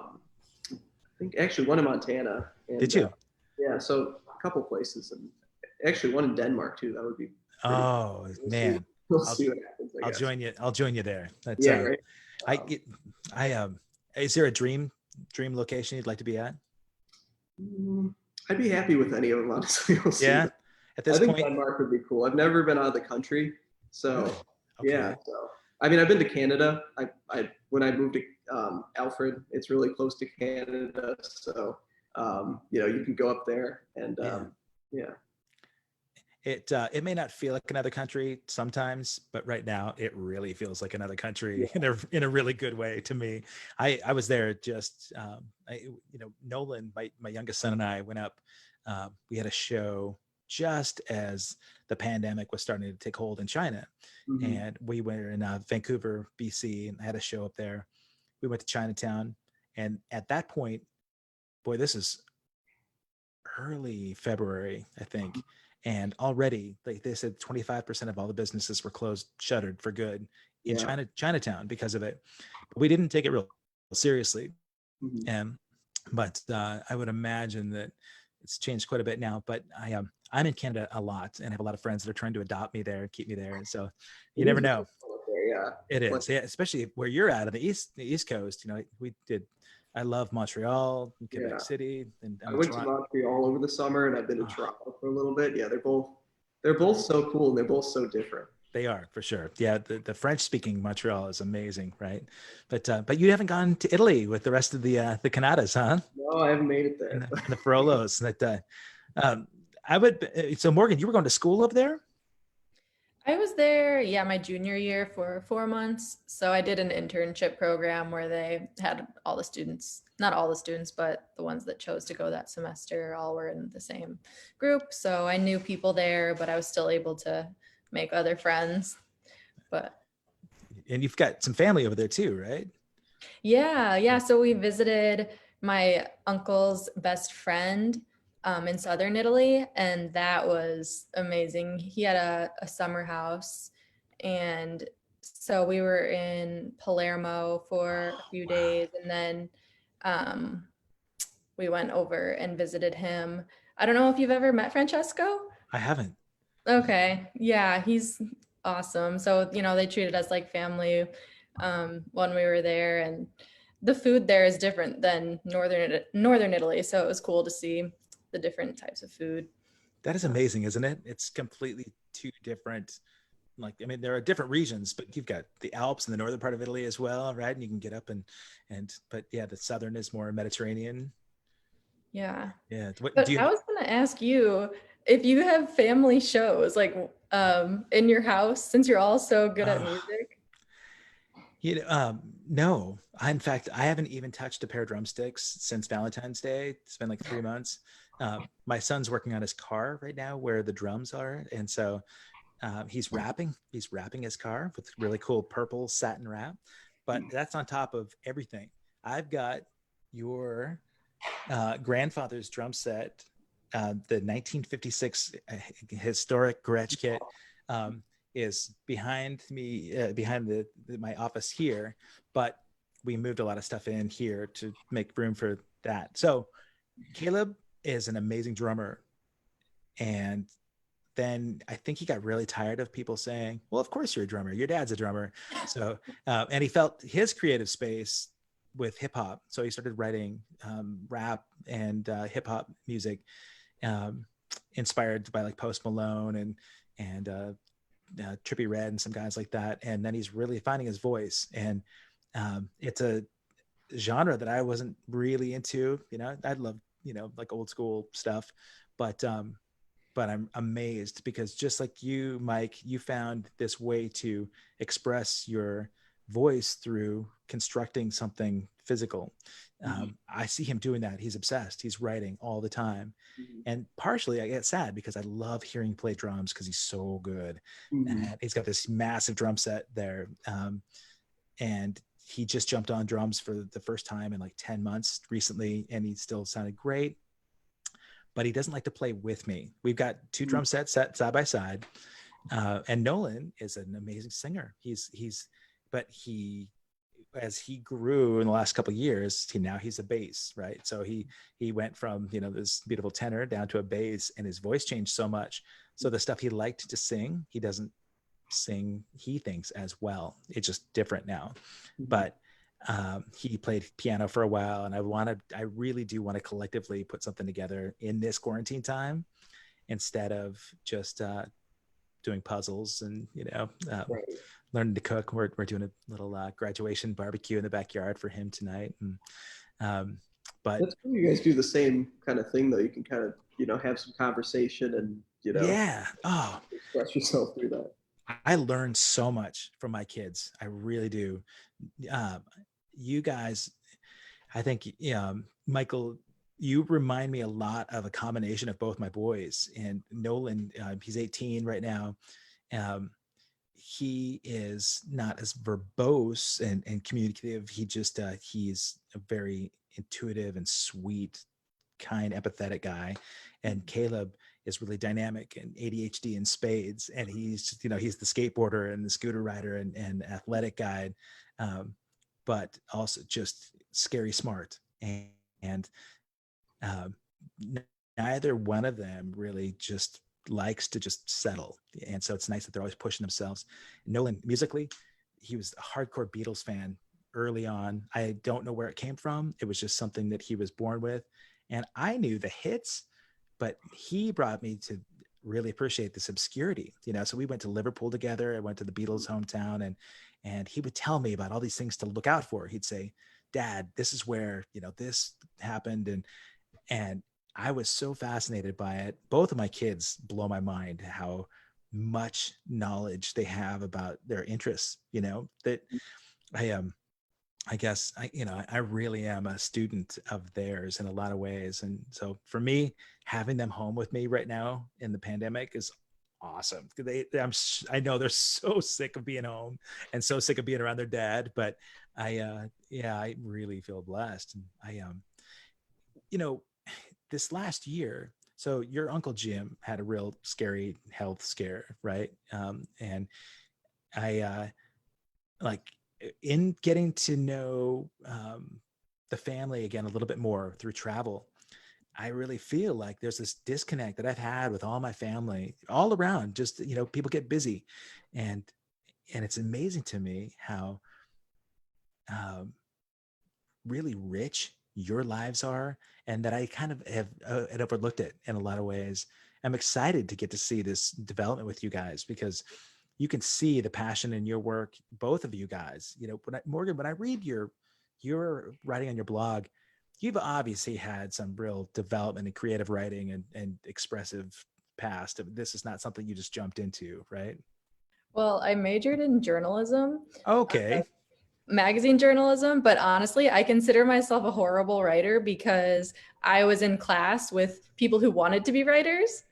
think actually one in Montana. And, Did you? Yeah, so a couple places, and actually one in Denmark too. That would be. Oh man, We'll see what happens. I'll join you. I'll join you there. That's, yeah, right. Is there a dream location you'd like to be at? I'd be happy with any of them, honestly. We'll see. Yeah. At this I think point, Denmark would be cool. I've never been out of the country, so really? Okay. yeah. So I mean, I've been to Canada. When I moved to Alfred, it's really close to Canada, so you can go up there, and yeah. It may not feel like another country sometimes, but right now it really feels like another country in a really good way to me. I was there just Nolan, my youngest son, and I went up. We had a show just as the pandemic was starting to take hold in China, and we were in Vancouver, BC, and I had a show up there. We went to Chinatown, and at that point, boy, this is early February, I think. And already, like they said, 25% of all the businesses were closed, shuttered for good in Chinatown because of it. But we didn't take it real seriously. But I would imagine that it's changed quite a bit now. But I'm in Canada a lot, and I have a lot of friends that are trying to adopt me there, keep me there. And so you never know. Yeah, it is. Yeah, especially where you're at on the East Coast. I love Montreal, and Quebec City, and I went to Montreal over the summer, and I've been to Toronto for a little bit. Yeah, they're both so cool, and they're both so different. They are, for sure. Yeah, the French-speaking Montreal is amazing, right? But you haven't gone to Italy with the rest of the CANNATAs, huh? No, I haven't made it there. And the Farolos. So Morgan, you were going to school up there? I was there, my junior year for 4 months. So I did an internship program where they had all the students, not all the students, but the ones that chose to go that semester all were in the same group. So I knew people there, but I was still able to make other friends. And you've got some family over there too, right? Yeah. So we visited my uncle's best friend in southern Italy, and that was amazing. He had a summer house, and so we were in Palermo for a few days, and then we went over and visited him. I don't know if you've ever met Francesco. I haven't. Okay, yeah, he's awesome. So they treated us like family when we were there, and the food there is different than northern Italy, so it was cool to see the different types of food. That is amazing, isn't it? It's completely two different like, I mean, there are different regions, but you've got the Alps in the northern part of Italy as well, right? And you can get up but yeah, the southern is more Mediterranean. Yeah. Yeah. What do But you? I was gonna ask you if you have family shows like in your house since you're all so good at Uh, music. no. In fact, I haven't even touched a pair of drumsticks since Valentine's Day. It's been like 3 months. My son's working on his car right now, where the drums are, and so he's wrapping. He's wrapping his car with really cool purple satin wrap. But that's on top of everything. I've got your grandfather's drum set, the 1956 historic Gretsch kit, um, is behind me, behind my office here. But we moved a lot of stuff in here to make room for that. So Caleb is an amazing drummer, and then I think he got really tired of people saying, "Well, of course you're a drummer. Your dad's a drummer." So, and he felt his creative space with hip hop. So he started writing rap and hip hop music, um, inspired by like Post Malone and Trippie Redd and some guys like that. And then he's really finding his voice. And it's a genre that I wasn't really into. I'd love like old school stuff, but I'm amazed because just like you, Mike, you found this way to express your voice through constructing something physical. I see him doing that. He's obsessed. He's writing all the time. And partially I get sad because I love hearing him play drums because he's so good. And he's got this massive drum set there. And he just jumped on drums for the first time in like 10 months recently, and he still sounded great. But he doesn't like to play with me. We've got two drum sets set side by side, and Nolan is an amazing singer. But as he grew in the last couple of years, he's a bass, right? So he went from this beautiful tenor down to a bass, and his voice changed so much. So the stuff he liked to sing, he doesn't sing, he thinks, as well. It's just different now. But he played piano for a while, and I really do want to collectively put something together in this quarantine time instead of just doing puzzles and Right. learning to cook. We're doing a little graduation barbecue in the backyard for him tonight, and but That's cool. You guys do the same kind of thing, though. You can kind of, have some conversation and, yeah, oh, express yourself through that. I learned so much from my kids. I really do. Um, you guys, I think, Michael, you remind me a lot of a combination of both my boys. And Nolan, he's 18 right now. Um, he is not as verbose and communicative. He's a very intuitive and sweet, kind, empathetic guy. And Caleb is really dynamic and ADHD in spades. And he's the skateboarder and the scooter rider and athletic guy, but also just scary smart. And um, neither one of them really just likes to just settle. And so it's nice that they're always pushing themselves. Nolan, musically, he was a hardcore Beatles fan early on. I don't know where it came from. It was just something that he was born with. And I knew the hits, but he brought me to really appreciate this obscurity. So we went to Liverpool together. I went to the Beatles' hometown, and he would tell me about all these things to look out for. He'd say, "Dad, this is where, this happened." And I was so fascinated by it. Both of my kids blow my mind how much knowledge they have about their interests, that I guess I really am a student of theirs in a lot of ways. And so for me, having them home with me right now in the pandemic is awesome. I know they're so sick of being home and so sick of being around their dad, but I really feel blessed. And you know, this last year, so your Uncle Jim had a real scary health scare, right? And I like in getting to know the family again a little bit more through travel. I really feel like there's this disconnect that I've had with all my family all around. Just people get busy, and it's amazing to me how um, really rich your lives are, and that I kind of have had overlooked it in a lot of ways. I'm excited to get to see this development with you guys because you can see the passion in your work, both of you guys. Morgan, when I read your writing on your blog, you've obviously had some real development in creative writing and expressive past. This is not something you just jumped into, right? Well, I majored in journalism, Okay. magazine journalism, but honestly, I consider myself a horrible writer because I was in class with people who wanted to be writers.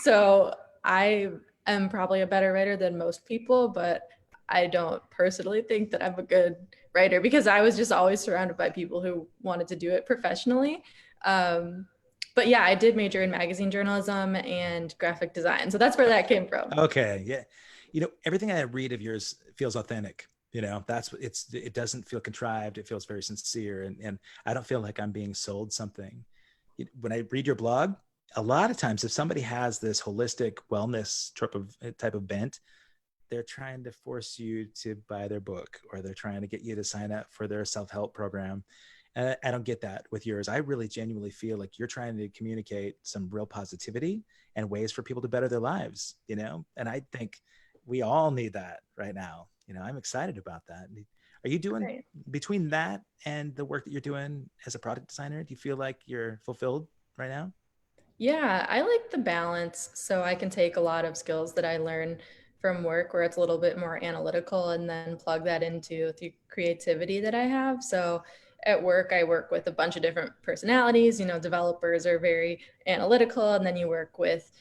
So I am probably a better writer than most people, but I don't personally think that I'm a good writer because I was just always surrounded by people who wanted to do it professionally. Um, but yeah, I did major in magazine journalism and graphic design. So that's where that came from. Okay. Yeah. Everything I read of yours feels authentic. That's what it doesn't feel contrived. It feels very sincere. And I don't feel like I'm being sold something. When I read your blog, a lot of times if somebody has this holistic wellness type of bent, they're trying to force you to buy their book, or they're trying to get you to sign up for their self-help program. And I don't get that with yours. I really genuinely feel like you're trying to communicate some real positivity and ways for people to better their lives, and I think we all need that right now. I'm excited about that. Are you doing, Right. between that and the work that you're doing as a product designer, do you feel like you're fulfilled right now? Yeah, I like the balance. So I can take a lot of skills that I learn from work where it's a little bit more analytical and then plug that into the creativity that I have. So at work, I work with a bunch of different personalities. Developers are very analytical, and then you work with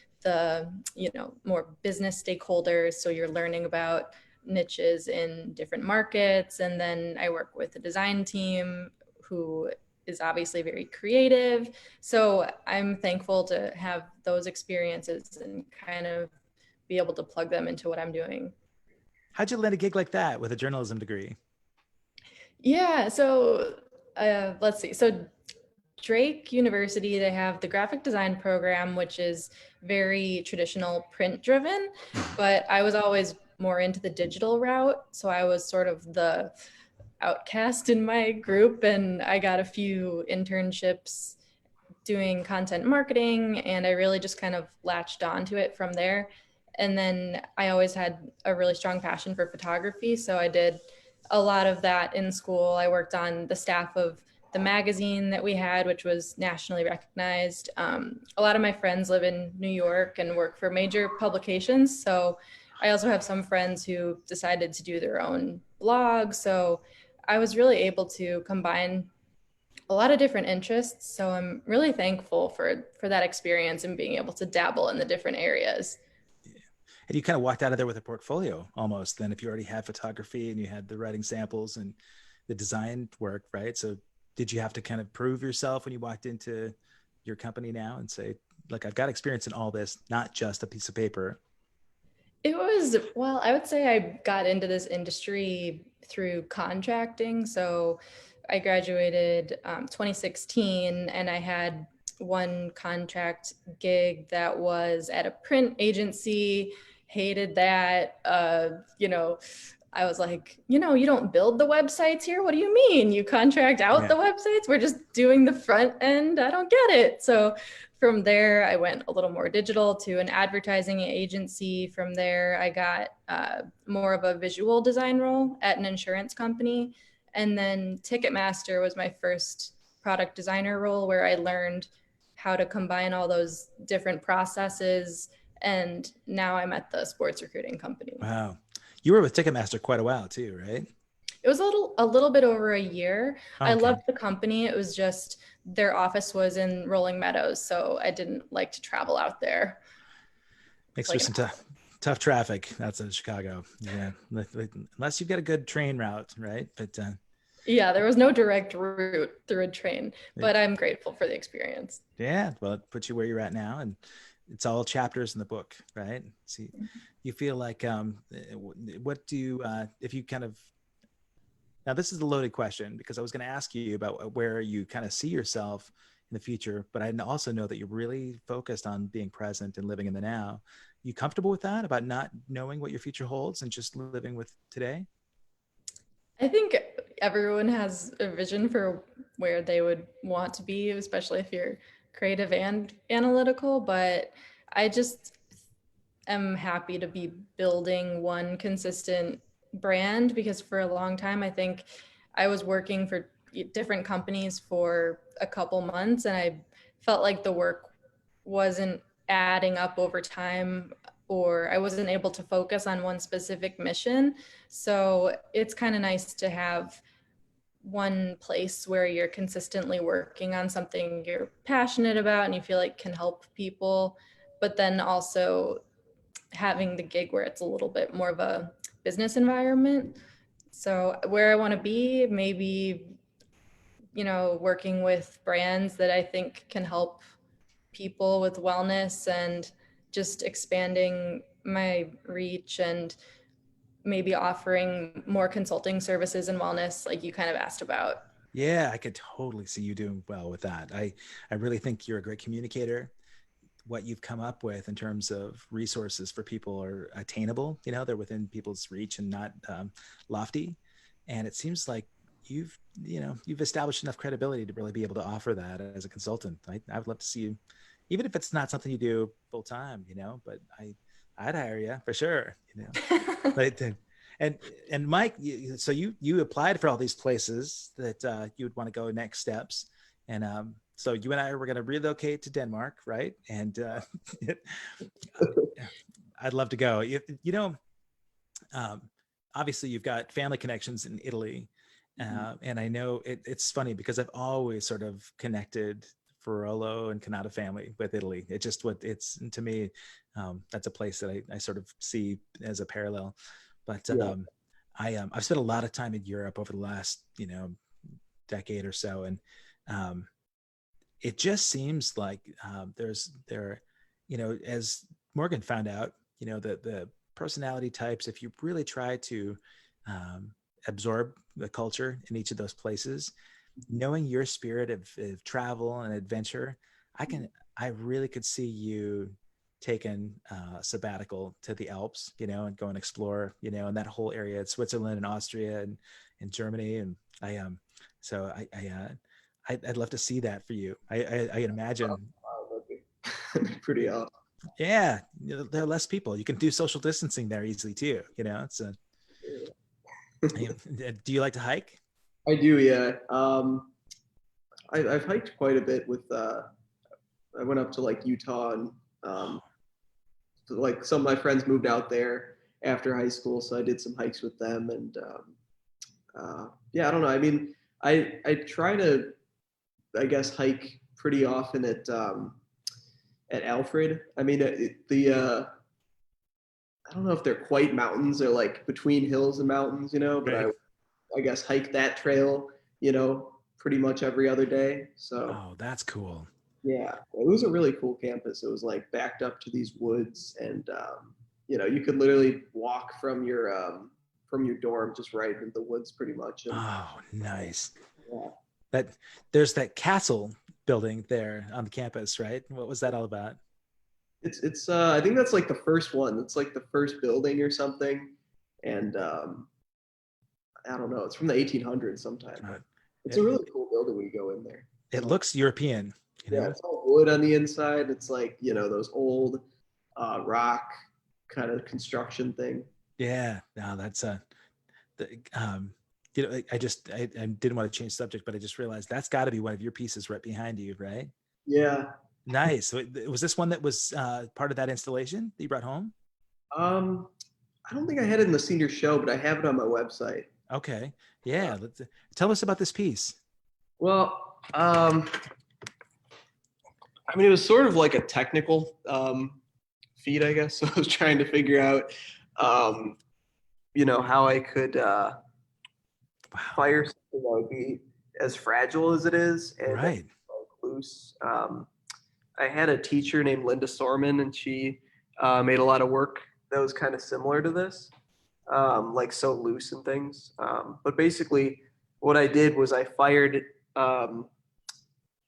more business stakeholders. So you're learning about niches in different markets. And then I work with the design team who is obviously very creative. So I'm thankful to have those experiences and kind of be able to plug them into what I'm doing. How'd you land a gig like that with a journalism degree? Yeah, so let's see. So Drake University, they have the graphic design program, which is very traditional print driven, but I was always more into the digital route. So I was sort of the outcast in my group, and I got a few internships doing content marketing, and I really just kind of latched onto it from there. And then I always had a really strong passion for photography, so I did a lot of that in school. I worked on the staff of the magazine that we had, which was nationally recognized. A lot of my friends live in New York and work for major publications, so I also have some friends who decided to do their own blog. So I was really able to combine a lot of different interests. So I'm really thankful for that experience and being able to dabble in the different areas. And you kind of walked out of there with a portfolio almost, then, if you already had photography and you had the writing samples and the design work, right? So did you have to kind of prove yourself when you walked into your company now and say, look, I've got experience in all this, not just a piece of paper? It was, well, I would say I got into this industry through contracting. So I graduated 2016, and I had one contract gig that was at a print agency. Hated that. I was like, you don't build the websites here. What do you mean? You contract out Yeah. the websites? We're just doing the front end. I don't get it. So from there, I went a little more digital to an advertising agency. From there, I got more of a visual design role at an insurance company. And then Ticketmaster was my first product designer role, where I learned how to combine all those different processes. And now I'm at the sports recruiting company. Wow. You were with Ticketmaster quite a while too, right? It was a little bit over a year. Oh, I okay. loved the company. It was just their office was in Rolling Meadows, so I didn't like to travel out there. Makes It's for like an some tough traffic. That's in Chicago. Yeah. Unless you've got a good train route, right? But Yeah, there was no direct route through a train, it, but I'm grateful for the experience. yeah, well, it puts you where you're at now, and it's all chapters in the book, right? See, you feel like what do you if you kind of, now this is a loaded question because I was going to ask you about where you kind of see yourself in the future, but I also know that you're really focused on being present and living in the now. You comfortable with that, about not knowing what your future holds and just living with today? I think everyone has a vision for where they would want to be, especially if you're creative and analytical, but I just am happy to be building one consistent brand, because for a long time, I think I was working for different companies for a couple months and I felt like the work wasn't adding up over time, or I wasn't able to focus on one specific mission. So it's kind of nice to have one place where you're consistently working on something you're passionate about and you feel like can help people, but then also having the gig where it's a little bit more of a business environment. So where I want to be, maybe, working with brands that I think can help people with wellness and just expanding my reach and maybe offering more consulting services in wellness like you kind of asked about. Yeah, I could totally see you doing well with that. I really think you're a great communicator. What you've come up with in terms of resources for people are attainable. They're within people's reach and not lofty. And it seems like you've established enough credibility to really be able to offer that as a consultant. I would love to see you, even if it's not something you do full time, but I'd hire you for sure, But and Mike, so you applied for all these places that you would want to go next steps, and so you and I were going to relocate to Denmark, right? And I'd love to go. Um, Obviously you've got family connections in Italy, and I know it's funny because I've always sort of connected Ferrolo and CANNATA family with Italy. It's just it's to me, that's a place that I sort of see as a parallel. But Yeah. I've spent a lot of time in Europe over the last decade or so, and it just seems like as Morgan found out, the personality types, if you really try to absorb the culture in each of those places, knowing your spirit of travel and adventure, I really could see you taking a sabbatical to the Alps, and go and explore, and that whole area, Switzerland and Austria and Germany. And I'd love to see that for you. I imagine. Wow, that'd be pretty awesome. Yeah, there are less people. You can do social distancing there easily too. It's a. Do you like to hike? I do, yeah. I've hiked quite a bit with. I went up to like Utah, and like some of my friends moved out there after high school, so I did some hikes with them. And yeah, I don't know. I mean, I try to, I guess, hike pretty often at Alfred. I mean, I don't know if they're quite mountains. They're like between hills and mountains, but Right. I guess hike that trail, pretty much every other day. So Oh, that's cool. yeah, it was a really cool campus. It was like backed up to these woods, and you could literally walk from your dorm just right into the woods, pretty much. And Oh, nice. yeah, That there's that castle building there on the campus, right? What was that all about? it's I think that's like the first one. It's like the first building or something, and I don't know. It's from the 1800s sometime, Uh, but it's a it, really cool building when you go in there. it looks European, you Yeah, know? it's all wood on the inside. It's like, those old rock kind of construction thing. Yeah, no, that's the, I didn't want to change subject, but I just realized that's got to be one of your pieces right behind you, right? Yeah. Nice. So was this one that was part of that installation that you brought home? Um, I don't think I had it in the senior show, but I have it on my website. Okay. Uh, Yeah. Tell us about this piece. well, I mean, it was sort of like a technical feat, I guess. So I was trying to figure out, how I could Wow. fire something that would be as fragile as it is and Right. like loose. I had a teacher named Linda Sorman, and she made a lot of work that was kind of similar to this, like so loose and things. But basically, what I did was I fired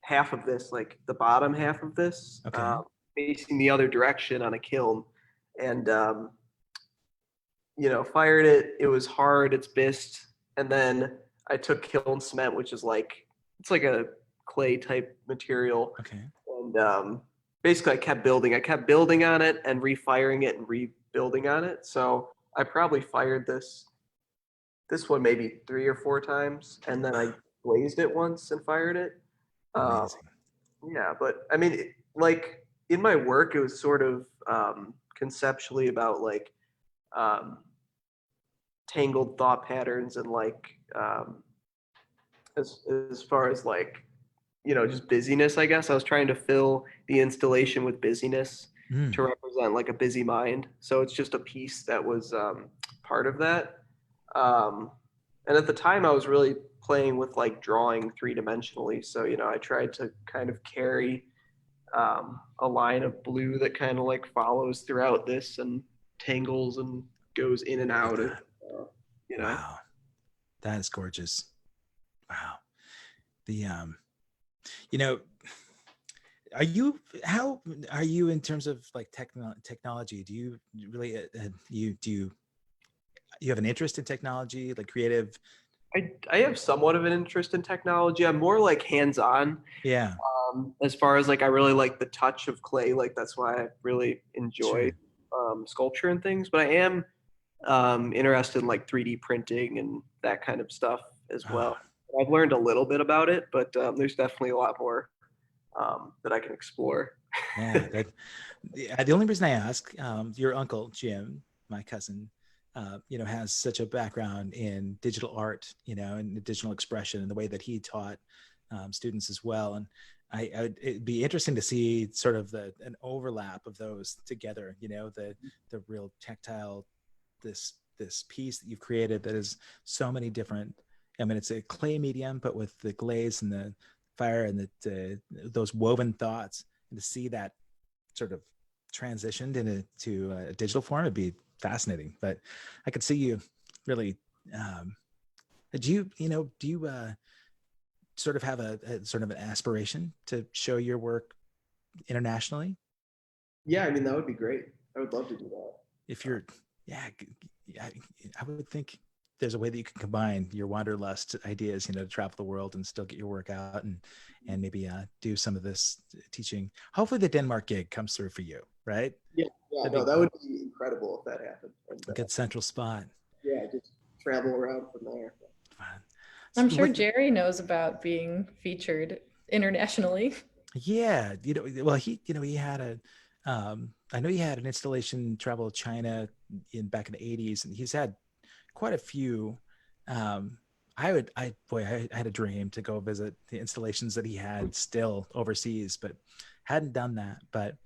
half of this, like the bottom half of this, Okay. facing the other direction on a kiln, and fired it. It was hard. It's bisque, and then I took kiln cement, which is like it's like a clay type material, Okay. and basically I kept building. I kept building on it and refiring it and rebuilding on it. So I probably fired this one maybe 3 or 4 times, and then I glazed it once and fired it. Um, Amazing. yeah, but I mean, like in my work, it was sort of conceptually about like um, tangled thought patterns and like as far as like just busyness. I guess I was trying to fill the installation with busyness Mm. to represent like a busy mind. So it's just a piece that was part of that. Um, and at the time, I was really playing with like drawing 3 dimensionally. So I tried to kind of carry a line of blue that kind of like follows throughout this and tangles and goes in and Love out of that. uh, you know. Wow. That is gorgeous. Wow. The you know, how are you in terms of like technology? Do you really you have an interest in technology, like creative? I have somewhat of an interest in technology. I'm more like hands-on. Yeah, As far as like I really like the touch of clay, like that's why I really enjoy sure. sculpture and things. But I am interested in like 3D printing and that kind of stuff as Oh, well. I've learned a little bit about it, but there's definitely a lot more that I can explore. yeah. That the only reason I ask, your uncle Jim, my cousin, has such a background in digital art, and digital expression, and the way that he taught students as well. And it'd be interesting to see sort of an overlap of those together. The real tactile, this piece that you've created that is so many different. I mean, it's a clay medium, but with the glaze and the fire and those woven thoughts, and to see that sort of transitioned into a digital form, it'd be fascinating. But I could see you really. Um, do you sort of have a sort of an aspiration to show your work internationally? Yeah, I mean that would be great. I would love to do If that. you're, yeah, I, I would think there's a way that you can combine your wanderlust ideas, to travel the world and still get your work out, and maybe do some of this teaching. Hopefully, the Denmark gig comes through for you, right? Yeah, yeah, That'd no, be that would be incredible if that happened. And a good central spot. yeah, just travel around from there. Fun. I'm sure With Jerry knows about being featured internationally. Yeah, well, he had I know he had an installation travel to China back in the '80s, and he's had quite a few. Um, I had a dream to go visit the installations that he had still overseas, but hadn't done that. But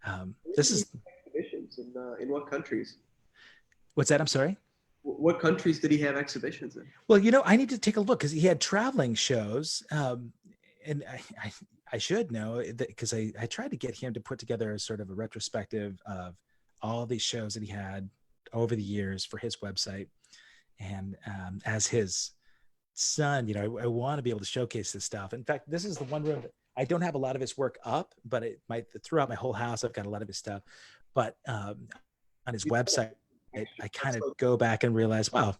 Where this did he is have exhibitions in what countries? what's that? I'm sorry. What countries did he have exhibitions in? Well, I need to take a look because he had traveling shows, and I should know that because I tried to get him to put together a sort of a retrospective of all these shows that he had over the years for his website. And as his son, I want to be able to showcase this stuff. In fact, this is the one room that I don't have a lot of his work up, but throughout my whole house, I've got a lot of his stuff. But on his website, I kind That's of so, go back and realize, wow,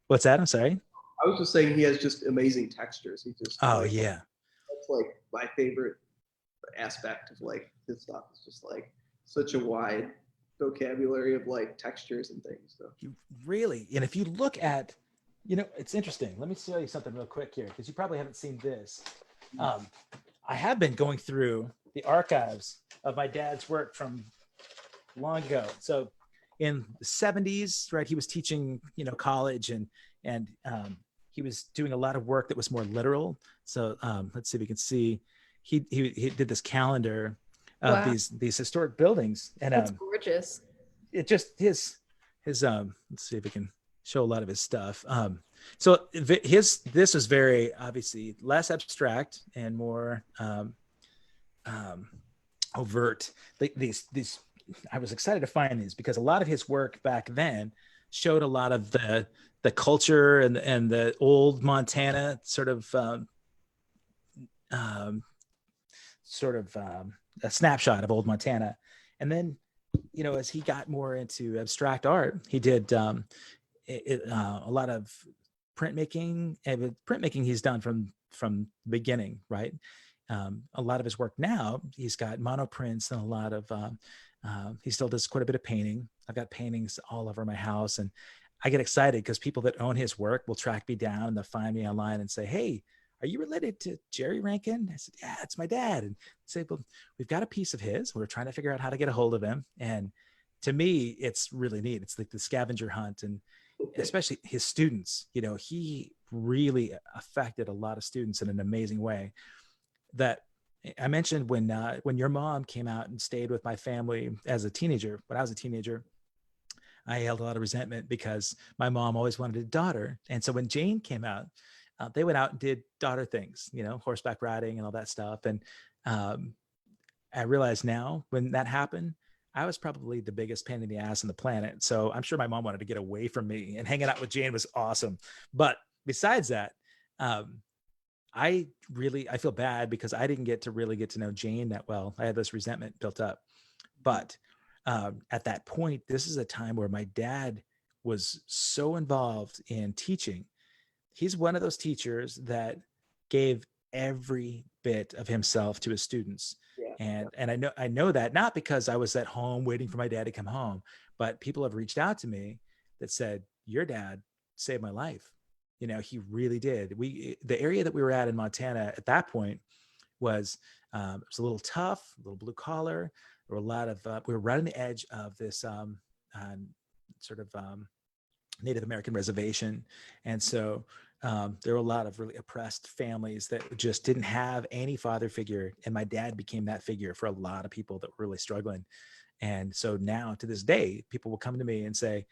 what's that? I'm sorry. I was just saying he has just amazing textures. He just Oh like yeah. that's like my favorite aspect of like his stuff. It's just like such a wide vocabulary of like textures and things. So You really, and if you look at, it's interesting. Let me show you something real quick here because you probably haven't seen this. Um, I have been going through the archives of my dad's work from long ago. So in the '70s, right, he was teaching, college, and he was doing a lot of work that was more literal. So let's see if we can see. He did this calendar of Wow, these historic buildings, and that's gorgeous. it just his let's see if we can show a lot of his stuff. So this is very obviously less abstract and more um, overt. These I was excited to find these because a lot of his work back then showed a lot of the culture and the old Montana um, a snapshot of old Montana. And then, as he got more into abstract art, he did a lot of printmaking. And with printmaking, he's done from the beginning, right? a lot of his work now, he's got monoprints and a lot of, he still does quite a bit of painting. I've got paintings all over my house, and I get excited because people that own his work will track me down and they'll find me online and say, "Hey, are you related to Jerry Rankin?" I said, "Yeah, it's my dad." And say, "Well, we've got a piece of his. We're trying to figure out how to get a hold of him." And to me, it's really neat. It's like the scavenger hunt, and especially his students. He really affected a lot of students in an amazing way. That I mentioned when your mom came out and stayed with my family as a teenager. When I was a teenager, I held a lot of resentment because my mom always wanted a daughter. And so when Jane came out, they went out and did daughter things, horseback riding and all that stuff. And um, I realize now when that happened, I was probably the biggest pain in the ass on the planet. So I'm sure my mom wanted to get away from me, and hanging out with Jane was awesome. But besides that, um, I feel bad because I didn't get to really get to know Jane that well. I had this resentment built up. But at that point, this is a time where my dad was so involved in teaching. He's one of those teachers that gave every bit of himself to his students. Yeah. And I know that not because I was at home waiting for my dad to come home, but people have reached out to me that said, "Your dad saved my life." He really did. The area that we were at in Montana at that point it was a little tough, a little blue collar. There were a lot of we were right on the edge of this sort of Native American reservation, and so there were a lot of really oppressed families that just didn't have any father figure, and my dad became that figure for a lot of people that were really struggling. And so now to this day, people will come to me and say,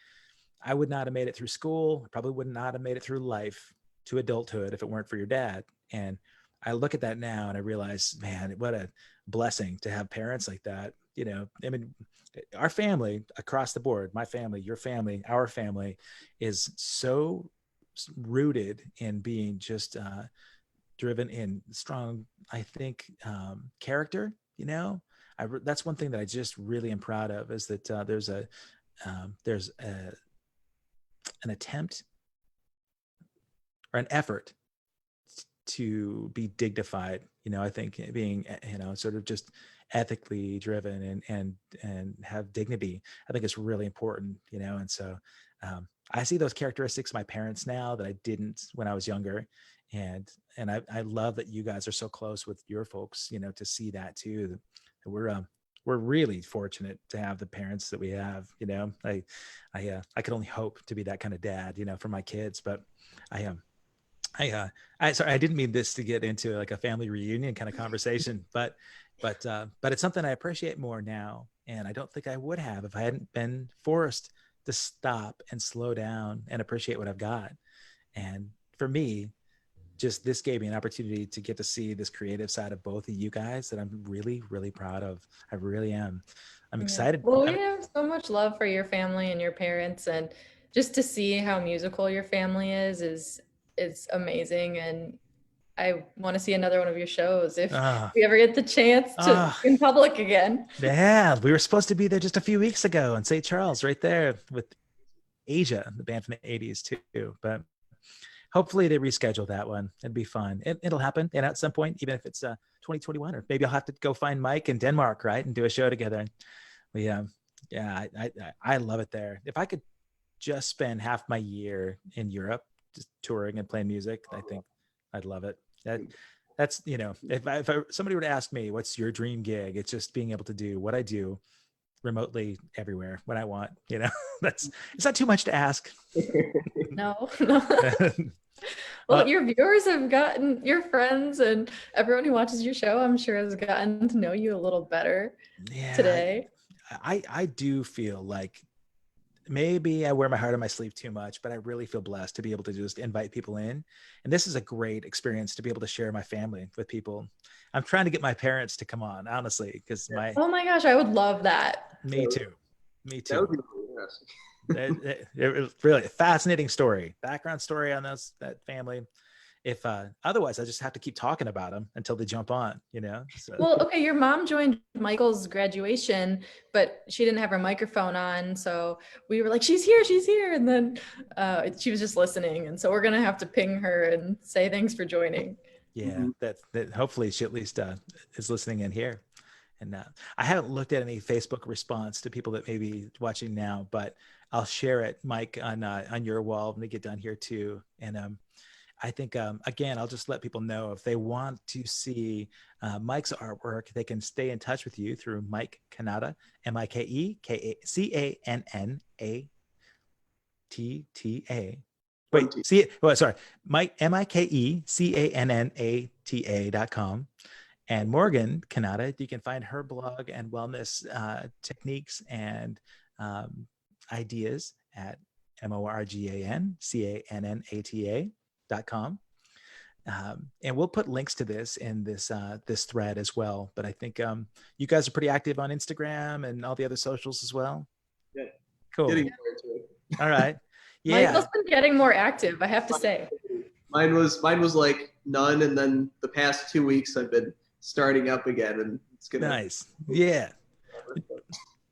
"I would not have made it through school. I probably would not have made it through life to adulthood if it weren't for your dad." And I look at that now and I realize, man, what a blessing to have parents like that. I mean, our family across the board, my family, your family, our family, is so rooted in being just driven in strong, I think, character. That's one thing that I just really am proud of, is that there's an attempt or an effort to be dignified. I think being, sort of just ethically driven and have dignity, I think is really important. And so I see those characteristics of my parents now that I didn't when I was younger. And I love that you guys are so close with your folks, to see that too. We're really fortunate to have the parents that we have. I could only hope to be that kind of dad, for my kids. But I am. Sorry, I didn't mean this to get into like a family reunion kind of conversation, but it's something I appreciate more now, and I don't think I would have if I hadn't been forced to stop and slow down and appreciate what I've got. And for me, just this gave me an opportunity to get to see this creative side of both of you guys that I'm really, really proud of. I really am. I'm excited. Well, we have so much love for your family and your parents, and just to see how musical your family is amazing. And I want to see another one of your shows if we ever get the chance to in public again. Yeah, we were supposed to be there just a few weeks ago in St. Charles, right there with Asia, the band from the 80s too. But hopefully they reschedule that one. It'd be fun. It'll happen. And at some point, even if it's 2021, or maybe I'll have to go find Mike in Denmark, right, and do a show together. I love it there. If I could just spend half my year in Europe, just touring and playing music, I think I'd love it. That's if somebody were to ask me, what's your dream gig? It's just being able to do what I do remotely everywhere when I want. It's not too much to ask. No. Well, your viewers have gotten, your friends and everyone who watches your show, I'm sure, has gotten to know you a little better today. I do feel like maybe I wear my heart on my sleeve too much, but I really feel blessed to be able to just invite people in. And this is a great experience to be able to share my family with people. I'm trying to get my parents to come on, honestly, because oh my gosh, I would love that. Me too. That would be really interesting. It was really a fascinating story, background story on that family. If otherwise, I just have to keep talking about them until they jump on, So. Well, okay, your mom joined Michael's graduation, but she didn't have her microphone on, so we were like, she's here, and then she was just listening, and so we're gonna have to ping her and say thanks for joining. Yeah, that hopefully she at least is listening in here. And I haven't looked at any Facebook response to people that may be watching now, but I'll share it, Mike, on your wall when we get done here too. And I think again, I'll just let people know if they want to see Mike's artwork, they can stay in touch with you through Mike CANNATA, MikeCannata. Wait, see it. Well, sorry, Mike MikeCannata.com. And Morgan CANNATA, you can find her blog and wellness techniques and ideas at MorganCannata.com. And we'll put links to this in this thread as well. But I think you guys are pretty active on Instagram and all the other socials as well. Yeah. Cool. Getting more into it. All right. Yeah. Michael's been getting more active, I have to say. Mine was like none, and then the past 2 weeks I've been starting up again, and it's gonna nice. Yeah.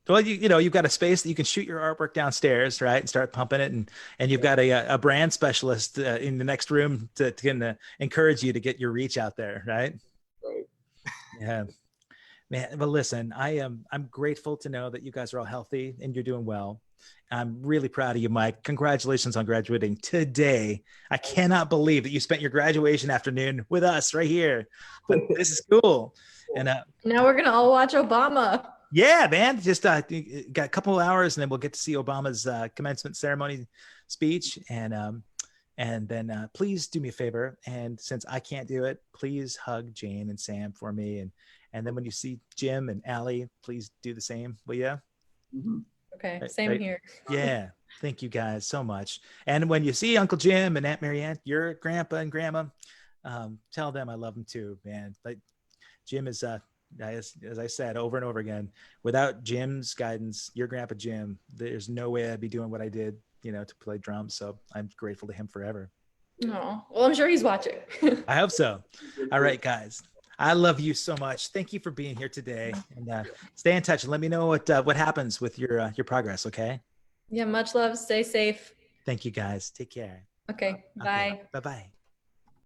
Well, you've got a space that you can shoot your artwork downstairs, right, and start pumping it, and you've got a brand specialist in the next room to encourage you to get your reach out there, right? Right. Yeah, man. Well, listen, I'm grateful to know that you guys are all healthy and you're doing well. I'm really proud of you, Mike. Congratulations on graduating today. I cannot believe that you spent your graduation afternoon with us right here. But this is cool. And now we're gonna all watch Obama. yeah, man. Just got a couple of hours, and then we'll get to see Obama's commencement ceremony speech. And then please do me a favor. And since I can't do it, please hug Jane and Sam for me. And then when you see Jim and Allie, please do the same. Will you? Mm-hmm. Okay, same here. Yeah. Thank you guys so much. And when you see Uncle Jim and Aunt Marianne, your grandpa and grandma, tell them I love them too, man. Like Jim is, as I said over and over again, without Jim's guidance, your grandpa Jim, there's no way I'd be doing what I did, to play drums. So I'm grateful to him forever. Oh, well, I'm sure he's watching. I hope so. All right, guys. I love you so much. Thank you for being here today, and stay in touch and let me know what happens with your progress. Okay. Yeah. Much love. Stay safe. Thank you, guys. Take care. Okay. Bye. Bye bye.